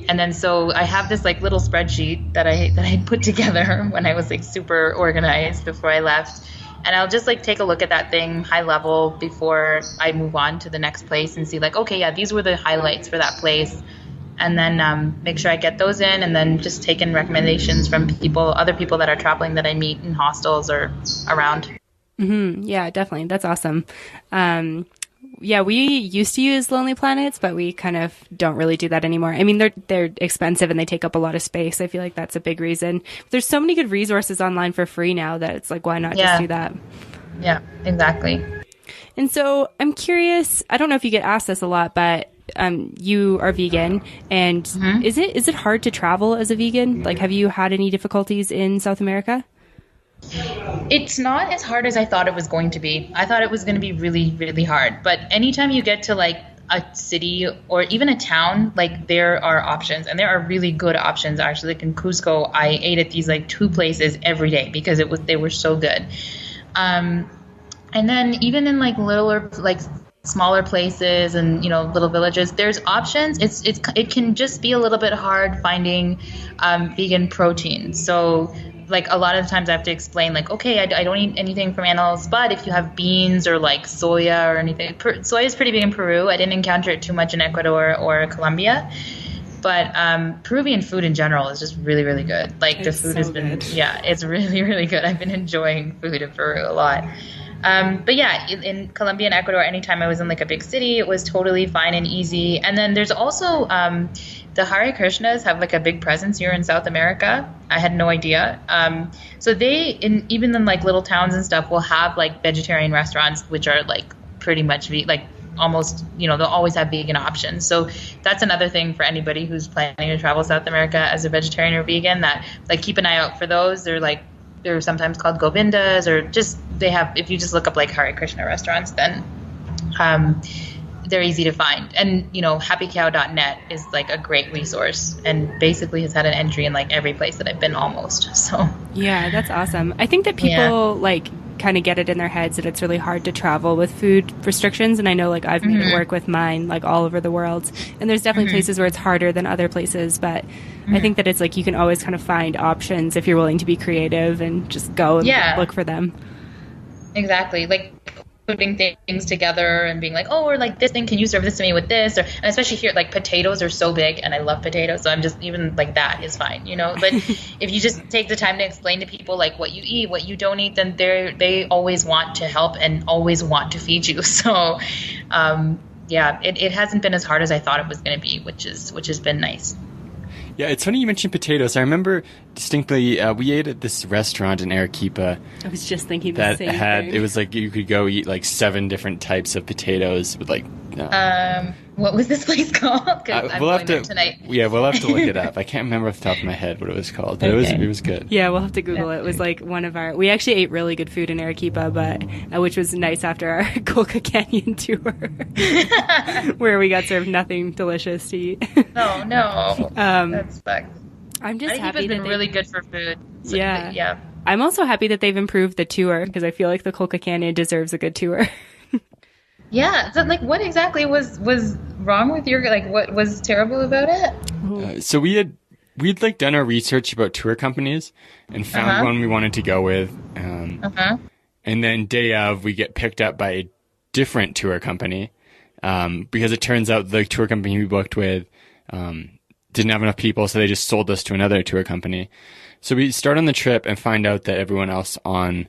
And then so I have this like little spreadsheet that I put together when I was like super organized before I left. And I'll just like take a look at that thing high level before I move on to the next place, and see like, okay, yeah, these were the highlights for that place. And then make sure I get those in, and then just take in recommendations from other people that are traveling that I meet in hostels or around. Mm-hmm. Yeah, definitely. That's awesome. Yeah, we used to use Lonely Planets, but we kind of don't really do that anymore. I mean, they're expensive and they take up a lot of space. I feel like that's a big reason. There's so many good resources online for free now that it's like, why not just do that? Yeah, exactly. And so I'm curious, I don't know if you get asked this a lot, but you are vegan, and is it hard to travel as a vegan? Like, have you had any difficulties in South America? It's not as hard as I thought it was going to be. I thought it was going to be really, really hard. But anytime you get to like a city or even a town, like there are options, and there are really good options. Actually, like in Cusco, I ate at these like 2 places every day because they were so good. And then even in like littler, like smaller places and, you know, little villages, there's options. It can just be a little bit hard finding vegan protein. So like a lot of times I have to explain like, okay, I don't eat anything from animals, but if you have beans or like soya or anything, soya is pretty big in Peru. I didn't encounter it too much in Ecuador or Colombia, but Peruvian food in general is just really, really good. Like the food has been, it's really, really good. I've been enjoying food in Peru a lot. But yeah, in Colombia and Ecuador, anytime I was in like a big city, it was totally fine and easy. And then there's also the Hare Krishnas have like a big presence here in South America. I had no idea. So they, even in like little towns and stuff, will have like vegetarian restaurants, which are like pretty much like almost, you know, they'll always have vegan options. So that's another thing for anybody who's planning to travel South America as a vegetarian or vegan, that like keep an eye out for those. They're sometimes called Govindas, or just if you just look up like Hare Krishna restaurants, then they're easy to find. And, you know, happycow.net is like a great resource, and basically has had an entry in like every place that I've been almost. So yeah, that's awesome. I think that people like kind of get it in their heads that it's really hard to travel with food restrictions. And I know like I've made it work with mine like all over the world. And there's definitely places where it's harder than other places. But I think that it's like you can always kind of find options if you're willing to be creative and just go and look for them. Exactly. Like putting things together and being like, oh, or like this thing, can you serve this to me with this? Or, and especially here, like potatoes are so big, and I love potatoes, so I'm just, even like that is fine, you know. But if you just take the time to explain to people like what you eat, what you don't eat, then they always want to help and always want to feed you. So it hasn't been as hard as I thought it was going to be, which has been nice. Yeah, it's funny you mentioned potatoes. I remember distinctly we ate at this restaurant in Arequipa. I was just thinking the same thing. It was like you could go eat like 7 different types of potatoes with like... what was this place called? Because I'm going there tonight. Yeah, we'll have to look it up. I can't remember off the top of my head what it was called, but it was good. Yeah, we'll have to Google it. It was like one of we actually ate really good food in Arequipa, but which was nice after our Colca Canyon tour, where we got served nothing delicious to eat. No, that sucks. I'm just happy Arequipa's been really good for food. So, yeah. I'm also happy that they've improved the tour, because I feel like the Colca Canyon deserves a good tour. Yeah. So, like, what exactly was wrong with what was terrible about it? So we'd like done our research about tour companies and found one we wanted to go with. And then day of, we get picked up by a different tour company, because it turns out the tour company we booked with didn't have enough people, so they just sold us to another tour company. So we start on the trip and find out that everyone else on...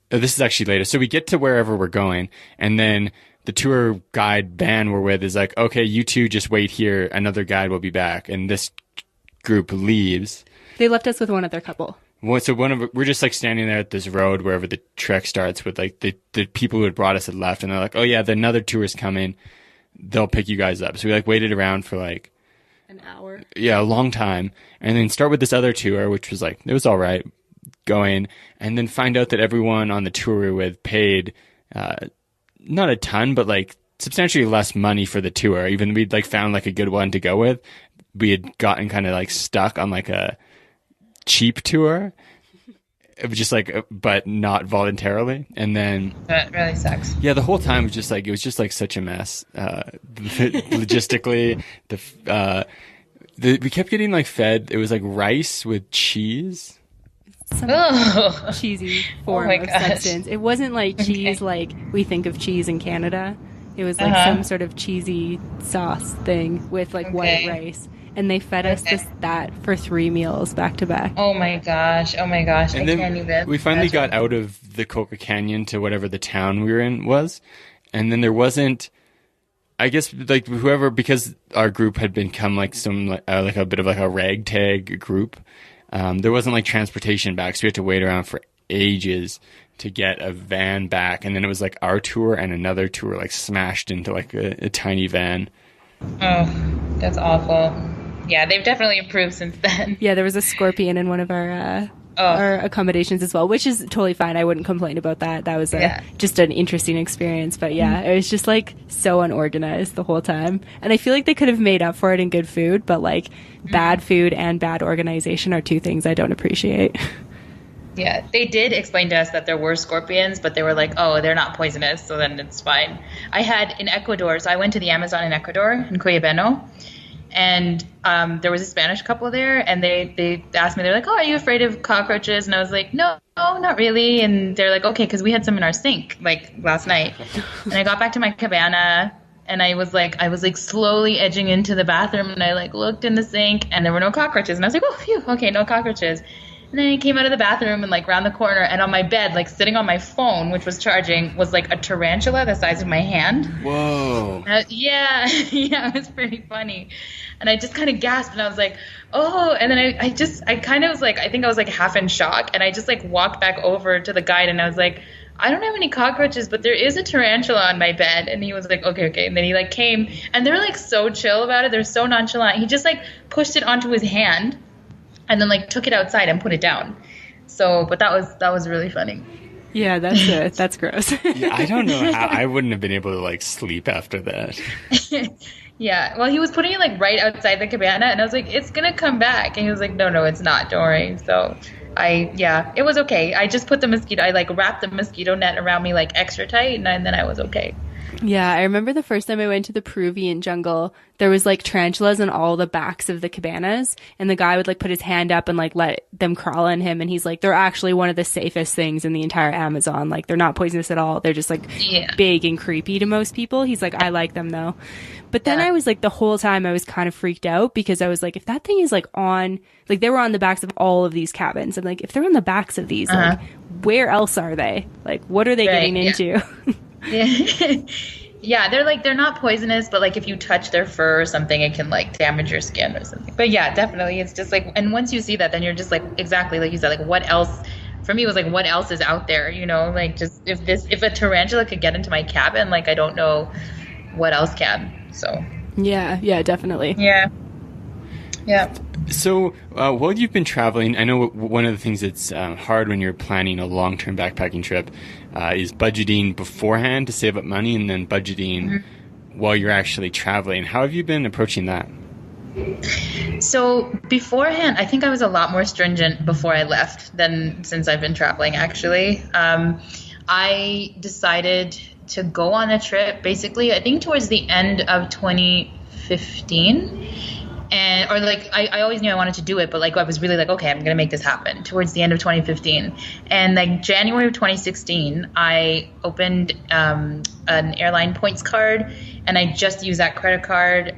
This is actually later. So we get to wherever we're going, and then the tour guide van we're with is like, okay, you two just wait here. Another guide will be back. And this group leaves. They left us with one other couple. So we're just like standing there at this road wherever the trek starts with like the people who had brought us had left, and they're like, oh yeah, another tour is coming. They'll pick you guys up. So we like waited around for like an hour. Yeah, a long time. And then start with this other tour, which was like, it was all right going, and then find out that everyone on the tour we were with paid, not a ton, but like substantially less money for the tour. Even we'd like found like a good one to go with. We had gotten kind of like stuck on like a cheap tour. It was just like, but not voluntarily. And then that really sucks. Yeah, the whole time was just like, it was just like such a mess. Logistically, we kept getting like fed. It was like rice with cheese. Some cheesy form of substance. It wasn't like cheese like we think of cheese in Canada. It was like some sort of cheesy sauce thing with like white rice. And they fed us that for 3 meals back to back. Oh my gosh. And I can't even. We finally got out of the Coca Canyon to whatever the town we were in was. And then there wasn't, I guess, like whoever, because our group had become like some, like a bit of like a ragtag group. There wasn't like transportation back. So we had to wait around for ages to get a van back. And then it was like our tour and another tour like smashed into like a tiny van. Oh, that's awful. Yeah, they've definitely improved since then. Yeah, there was a scorpion in one of our accommodations as well, which is totally fine. I wouldn't complain about that. That was just an interesting experience. But yeah, it was just like so unorganized the whole time. And I feel like they could have made up for it in good food, but like bad food and bad organization are two things I don't appreciate. Yeah, they did explain to us that there were scorpions, but they were like, oh, they're not poisonous, so then it's fine. I had in Ecuador, so I went to the Amazon in Ecuador, in Cuyabeno, and there was a Spanish couple there, and they asked me, they're like, oh, are you afraid of cockroaches? And I was like, no, not really. And they're like, okay, because we had some in our sink, like last night. And I got back to my cabana, and I was like slowly edging into the bathroom, and I like looked in the sink, and there were no cockroaches. And I was like, oh, phew, okay, no cockroaches. And then I came out of the bathroom and like round the corner, and on my bed, like sitting on my phone, which was charging, was like a tarantula the size of my hand. Whoa. Yeah, it was pretty funny. And I just kind of gasped, and I was like, oh. And then I kind of was like, I think I was like half in shock, and I just like walked back over to the guide, and I was like, I don't have any cockroaches, but there is a tarantula on my bed. And he was like, okay. And then he like came, and they're like so chill about it. They're so nonchalant. He just like pushed it onto his hand, and then like took it outside and put it down. So, but that was really funny. Yeah, that's gross. Yeah, I don't know how I wouldn't have been able to like sleep after that. Yeah, well, he was putting it like right outside the cabana, and I was like, it's gonna come back, and he was like, no, it's not, don't worry. So it was okay. I just put I like wrapped the mosquito net around me like extra tight, and then I was okay. Yeah, I remember the first time I went to the Peruvian jungle, there was like tarantulas on all the backs of the cabanas, and the guy would like put his hand up and like let them crawl on him, and he's like, they're actually one of the safest things in the entire Amazon. Like, they're not poisonous at all. They're just like big and creepy to most people. He's like, I like them though. But then I was like, the whole time I was kind of freaked out, because I was like, if that thing is like on, like they were on the backs of all of these cabins, and like if they're on the backs of these, like where else are they? Like, what are they getting into? Yeah, they're not poisonous, but like if you touch their fur or something, it can like damage your skin or something. But yeah, definitely, it's just like, and once you see that, then you're just like, exactly like you said, like what else? For me, it was like, what else is out there? You know, like just if a tarantula could get into my cabin, like I don't know what else can. So yeah, definitely. Yeah. So while you've been traveling, I know one of the things that's hard when you're planning a long-term backpacking trip is budgeting beforehand to save up money, and then budgeting while you're actually traveling. How have you been approaching that? So beforehand, I think I was a lot more stringent before I left than since I've been traveling, actually. I decided to go on a trip basically, I think towards the end of 2015. I always knew I wanted to do it, but like I was really like, okay, I'm gonna make this happen towards the end of 2015. And like January of 2016, I opened an airline points card, and I just used that credit card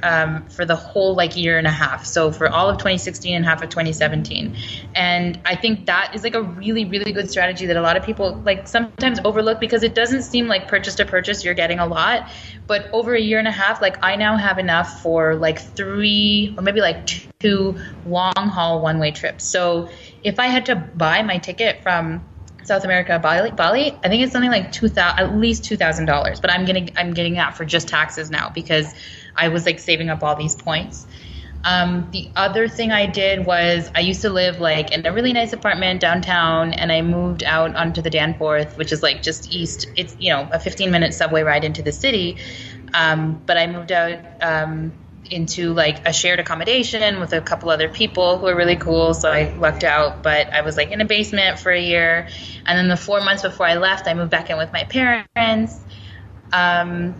for the whole like year and a half. So for all of 2016 and half of 2017. And I think that is like a really, really good strategy that a lot of people like sometimes overlook, because it doesn't seem like purchase to purchase you're getting a lot. But over a year and a half, like I now have enough for like 3 or maybe like 2 long haul one-way trips. So if I had to buy my ticket from South America, Bali, I think it's something like at least $2,000. But I'm getting that for just taxes now, because I was like saving up all these points. The other thing I did was I used to live like in a really nice apartment downtown, and I moved out onto the Danforth, which is like just east. It's, you know, a 15-minute subway ride into the city. But I moved out into like a shared accommodation with a couple other people who were really cool. So I lucked out, but I was like in a basement for a year. And then the 4 months before I left, I moved back in with my parents. And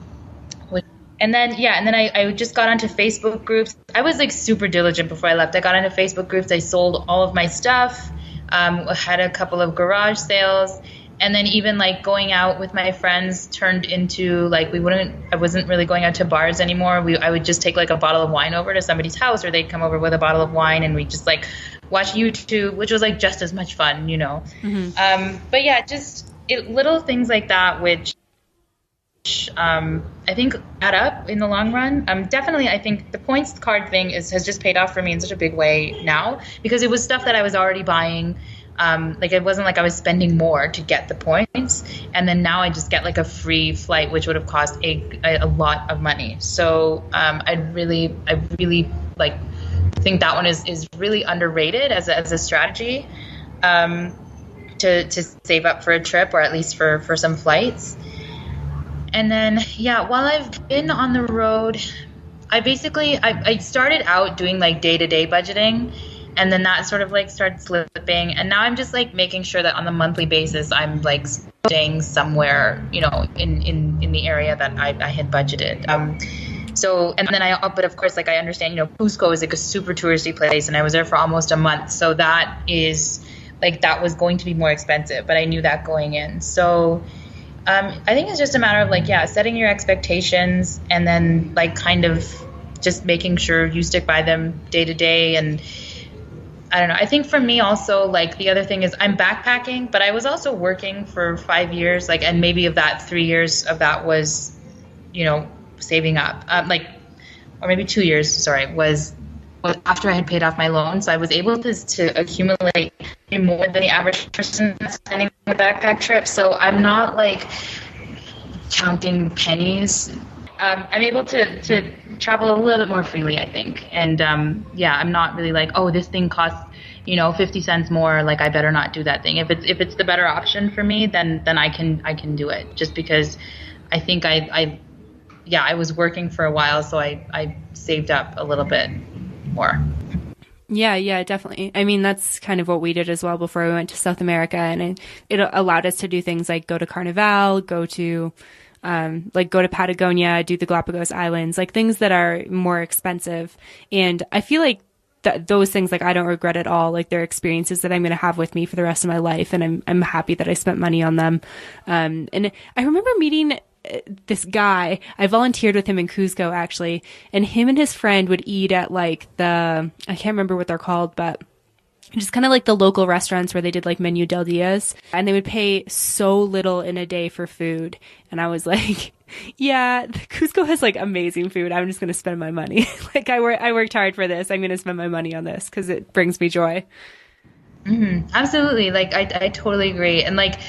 then I just got onto Facebook groups. I was like super diligent before I left. I got onto Facebook groups. I sold all of my stuff. Had a couple of garage sales. And then even like going out with my friends turned into like I wasn't really going out to bars anymore. I would just take like a bottle of wine over to somebody's house, or they'd come over with a bottle of wine, and we just like watch YouTube, which was like just as much fun, you know. Mm-hmm. But yeah, just little things like that, which I think add up in the long run. Definitely, I think the points card thing has just paid off for me in such a big way now, because it was stuff that I was already buying. Like it wasn't like I was spending more to get the points, and then now I just get like a free flight, which would have cost a lot of money. So I really like think that one is really underrated as a strategy to save up for a trip, or at least for some flights. And then while I've been on the road, I started out doing like day-to-day budgeting. And then that sort of like started slipping. And now I'm just like making sure that on the monthly basis, I'm like staying somewhere, you know, in the area that I had budgeted. But of course, like I understand, you know, Cusco is like a super touristy place, and I was there for almost a month. So that is like, that was going to be more expensive, but I knew that going in. So I think it's just a matter of like, setting your expectations, and then like kind of just making sure you stick by them day to day. And I don't know. I think for me also, like the other thing is I'm backpacking, but I was also working for 5 years, like, and maybe of that 3 years of that was, you know, saving up, or maybe 2 years, sorry, was after I had paid off my loan. So I was able to accumulate more than the average person spending a backpack trip. So I'm not like counting pennies. I'm able to travel a little bit more freely, I think. And I'm not really like, oh, this thing costs, you know, 50 cents more, like I better not do that thing. If it's the better option for me, then I can do it, just because I think I was working for a while, so I saved up a little bit more. Yeah, definitely. I mean, that's kind of what we did as well before we went to South America, and it allowed us to do things like go to Carnival, go to Patagonia, do the Galapagos Islands, like things that are more expensive. And I feel like those things, like, I don't regret at all. Like, they're experiences that I'm going to have with me for the rest of my life. And I'm happy that I spent money on them. And I remember meeting this guy. I volunteered with him in Cusco, actually. And him and his friend would eat at like I can't remember what they're called, but just kind of like the local restaurants where they did like menu del dias, and they would pay so little in a day for food. And I was like, yeah, Cusco has like amazing food. I'm just going to spend my money. Like I worked hard for this. I'm going to spend my money on this because it brings me joy. Mm-hmm. Absolutely. Like I totally agree. And like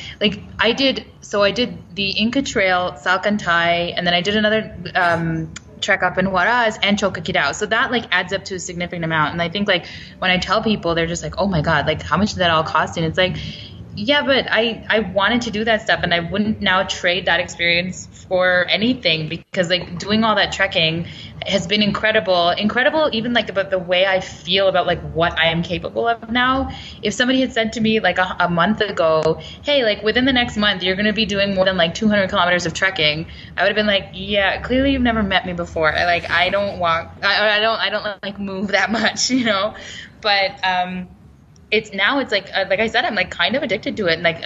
I did the Inca Trail, Salcantay, and then I did another trek up in Huaraz and Choquequirao. So that like adds up to a significant amount. And I think like when I tell people, they're just like, oh my God, like how much did that all cost? And it's like, yeah, but I wanted to do that stuff, and I wouldn't now trade that experience for anything, because like doing all that trekking has been incredible even like about the way I feel about like what I am capable of now. If somebody had said to me like a month ago, hey, like within the next month you're going to be doing more than like 200 kilometers of trekking, I would have been like, yeah, clearly you've never met me before. I don't walk, I don't like move that much, you know. But it's like I said, I'm like kind of addicted to it. And like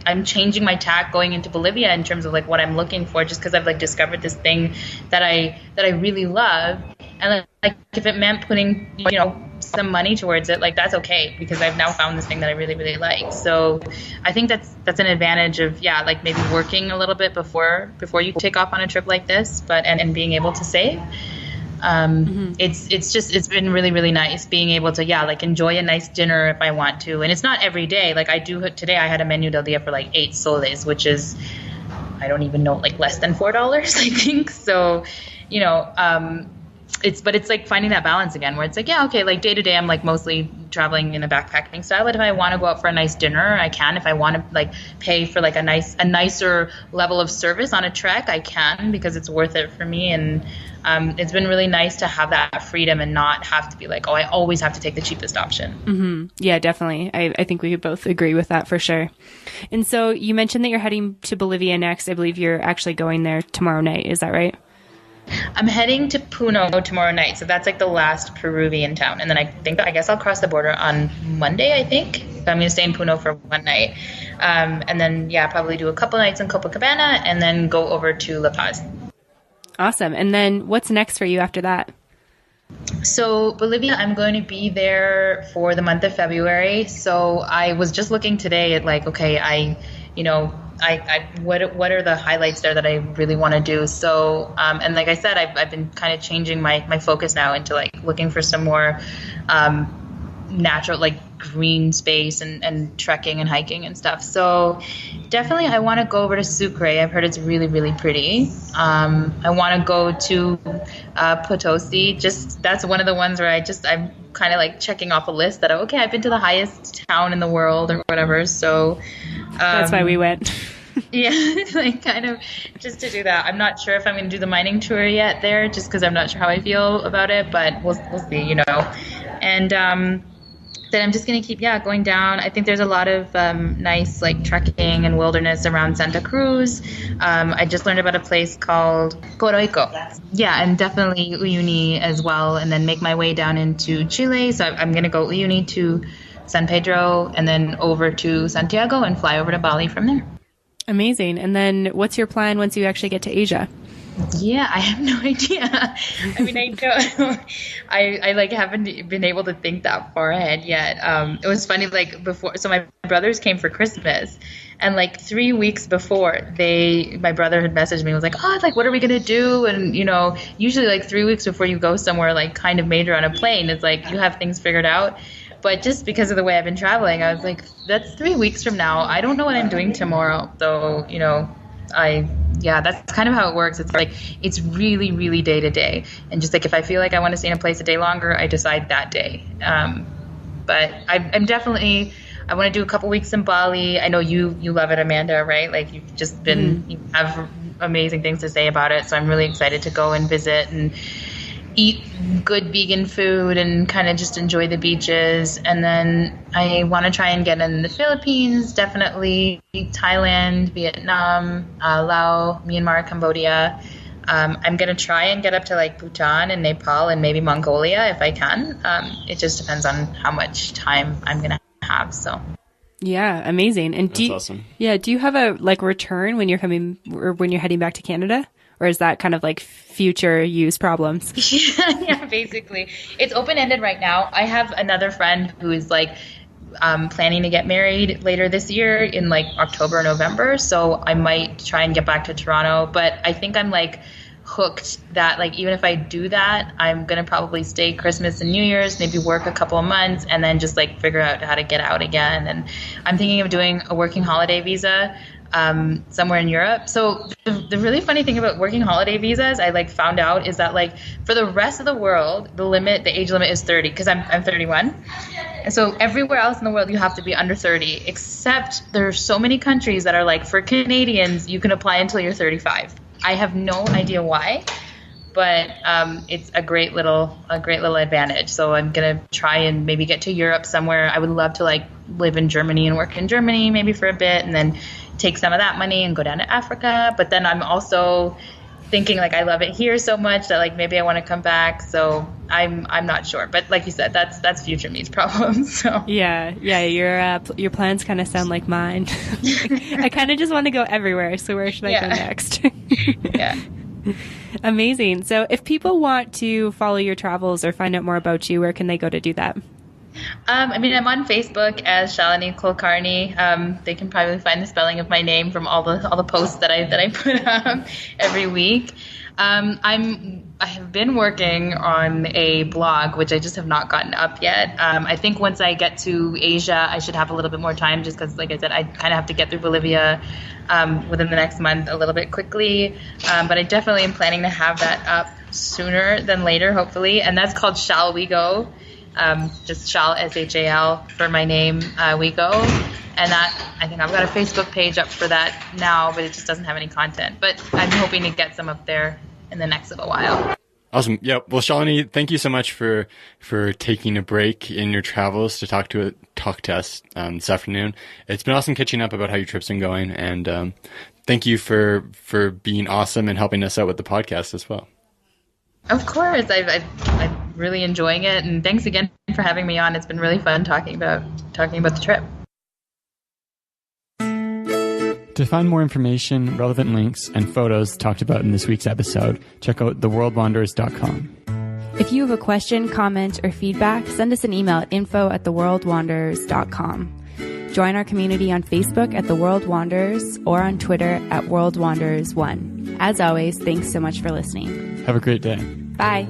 I'm changing my tack going into Bolivia in terms of like what I'm looking for, just because I've like discovered this thing that I really love. And like if it meant putting, some money towards it, like that's okay, because I've now found this thing that I really, really like. So I think that's an advantage of, like maybe working a little bit before you take off on a trip like this, but and being able to save. It's been really, really nice being able to, like enjoy a nice dinner if I want to. And it's not every day. Like today I had a menu del dia for like 8 soles, which is, I don't even know, like less than $4, I think. So, it's like finding that balance again, where it's like, okay, like day to day, I'm like mostly traveling in a backpacking style. But if I want to go out for a nice dinner, I can. If I want to like pay for like a nicer level of service on a trek, I can, because it's worth it for me. And it's been really nice to have that freedom and not have to be like, I always have to take the cheapest option. Mm-hmm. Yeah, definitely. I think we could both agree with that for sure. And so you mentioned that you're heading to Bolivia next. I believe you're actually going there tomorrow night. Is that right? I'm heading to Puno tomorrow night, so that's like the last Peruvian town. And then I guess I'll cross the border on Monday, I think. So I'm going to stay in Puno for one night. And then, probably do a couple nights in Copacabana and then go over to La Paz. Awesome. And then what's next for you after that? So Bolivia, I'm going to be there for the month of February. So I was just looking today at like, okay, what are the highlights there that I really want to do? So, and like I said, I've been kind of changing my focus now into like looking for some more natural, like green space and trekking and hiking and stuff. So definitely I want to go over to Sucre. I've heard it's really, really pretty. I want to go to Potosi. Just that's one of the ones where I'm kind of like checking off a list that, okay, I've been to the highest town in the world or whatever. So that's why we went. Yeah, like kind of just to do that. I'm not sure if I'm going to do the mining tour yet there, just because I'm not sure how I feel about it, but we'll see, And then I'm just going to keep, going down. I think there's a lot of nice like trekking and wilderness around Santa Cruz. I just learned about a place called Coroico. Yeah, and definitely Uyuni as well, and then make my way down into Chile. So I'm going to go Uyuni to San Pedro and then over to Santiago and fly over to Bali from there. Amazing. And then what's your plan once you actually get to Asia? Yeah, I have no idea. I mean, I don't. I like haven't been able to think that far ahead yet. It was funny, like before. So my brothers came for Christmas, and like 3 weeks before, my brother had messaged me. And was like, oh, like what are we gonna do? And usually like 3 weeks before you go somewhere like kind of major on a plane, it's like you have things figured out. But just because of the way I've been traveling, I was like, that's 3 weeks from now. I don't know what I'm doing tomorrow. So, that's kind of how it works. It's like, it's really, really day to day. And just like, if I feel like I want to stay in a place a day longer, I decide that day. But I'm definitely, I want to do a couple weeks in Bali. I know you love it, Amanda, right? Like you've just been, you have amazing things to say about it. So I'm really excited to go and visit and eat good vegan food and kind of just enjoy the beaches. And then I want to try and get in the Philippines, definitely Thailand, Vietnam, Laos, Myanmar, Cambodia. I'm going to try and get up to like Bhutan and Nepal and maybe Mongolia if I can. It just depends on how much time I'm going to have. So. Yeah, amazing. And that's awesome. Yeah, do you have a like return when you're coming or when you're heading back to Canada? Or is that kind of like future use problems? Yeah, basically. It's open-ended right now. I have another friend who is like planning to get married later this year in like October or November. So I might try and get back to Toronto. But I think I'm like hooked that like even if I do that, I'm going to probably stay Christmas and New Year's, maybe work a couple of months and then just like figure out how to get out again. And I'm thinking of doing a working holiday visa somewhere in Europe. So the really funny thing about working holiday visas, I like found out is that like for the rest of the world, the age limit is 30 because I'm 31. And so everywhere else in the world, you have to be under 30, except there are so many countries that are like for Canadians, you can apply until you're 35. I have no idea why, but it's a great little advantage. So I'm going to try and maybe get to Europe somewhere. I would love to like live in Germany and work in Germany maybe for a bit and then take some of that money and go down to Africa. But then I'm also thinking like I love it here so much that like maybe I want to come back. So I'm not sure, but like you said, that's future me's problem. So yeah, your plans kind of sound like mine. I kind of just want to go everywhere. So where should I go next? Yeah. Amazing. So if people want to follow your travels or find out more about you, where can they go to do that? I mean, I'm on Facebook as Shalini Kulkarni. They can probably find the spelling of my name from all the posts that I put up every week. I have been working on a blog, which I just have not gotten up yet. I think once I get to Asia, I should have a little bit more time, just because, like I said, I kind of have to get through Bolivia within the next month a little bit quickly. But I definitely am planning to have that up sooner than later, hopefully. And that's called Shall We Go? Just Shal, S-H-A-L, for my name, We Go. And that, I think I've got a Facebook page up for that now, but it just doesn't have any content. But I'm hoping to get some up there in the next little while. Awesome. Yeah. Well, Shalini, thank you so much for taking a break in your travels to talk to us this afternoon. It's been awesome catching up about how your trip's been going, and thank you for being awesome and helping us out with the podcast as well. Of course, I'm really enjoying it, and thanks again for having me on. It's been really fun talking about the trip. To find more information, relevant links, and photos talked about in this week's episode, check out theworldwanderers.com. If you have a question, comment, or feedback, send us an email at info@theworldwanderers.com. Join our community on Facebook at The World Wanderers or on Twitter at World Wanderers 1. As always, thanks so much for listening. Have a great day. Bye.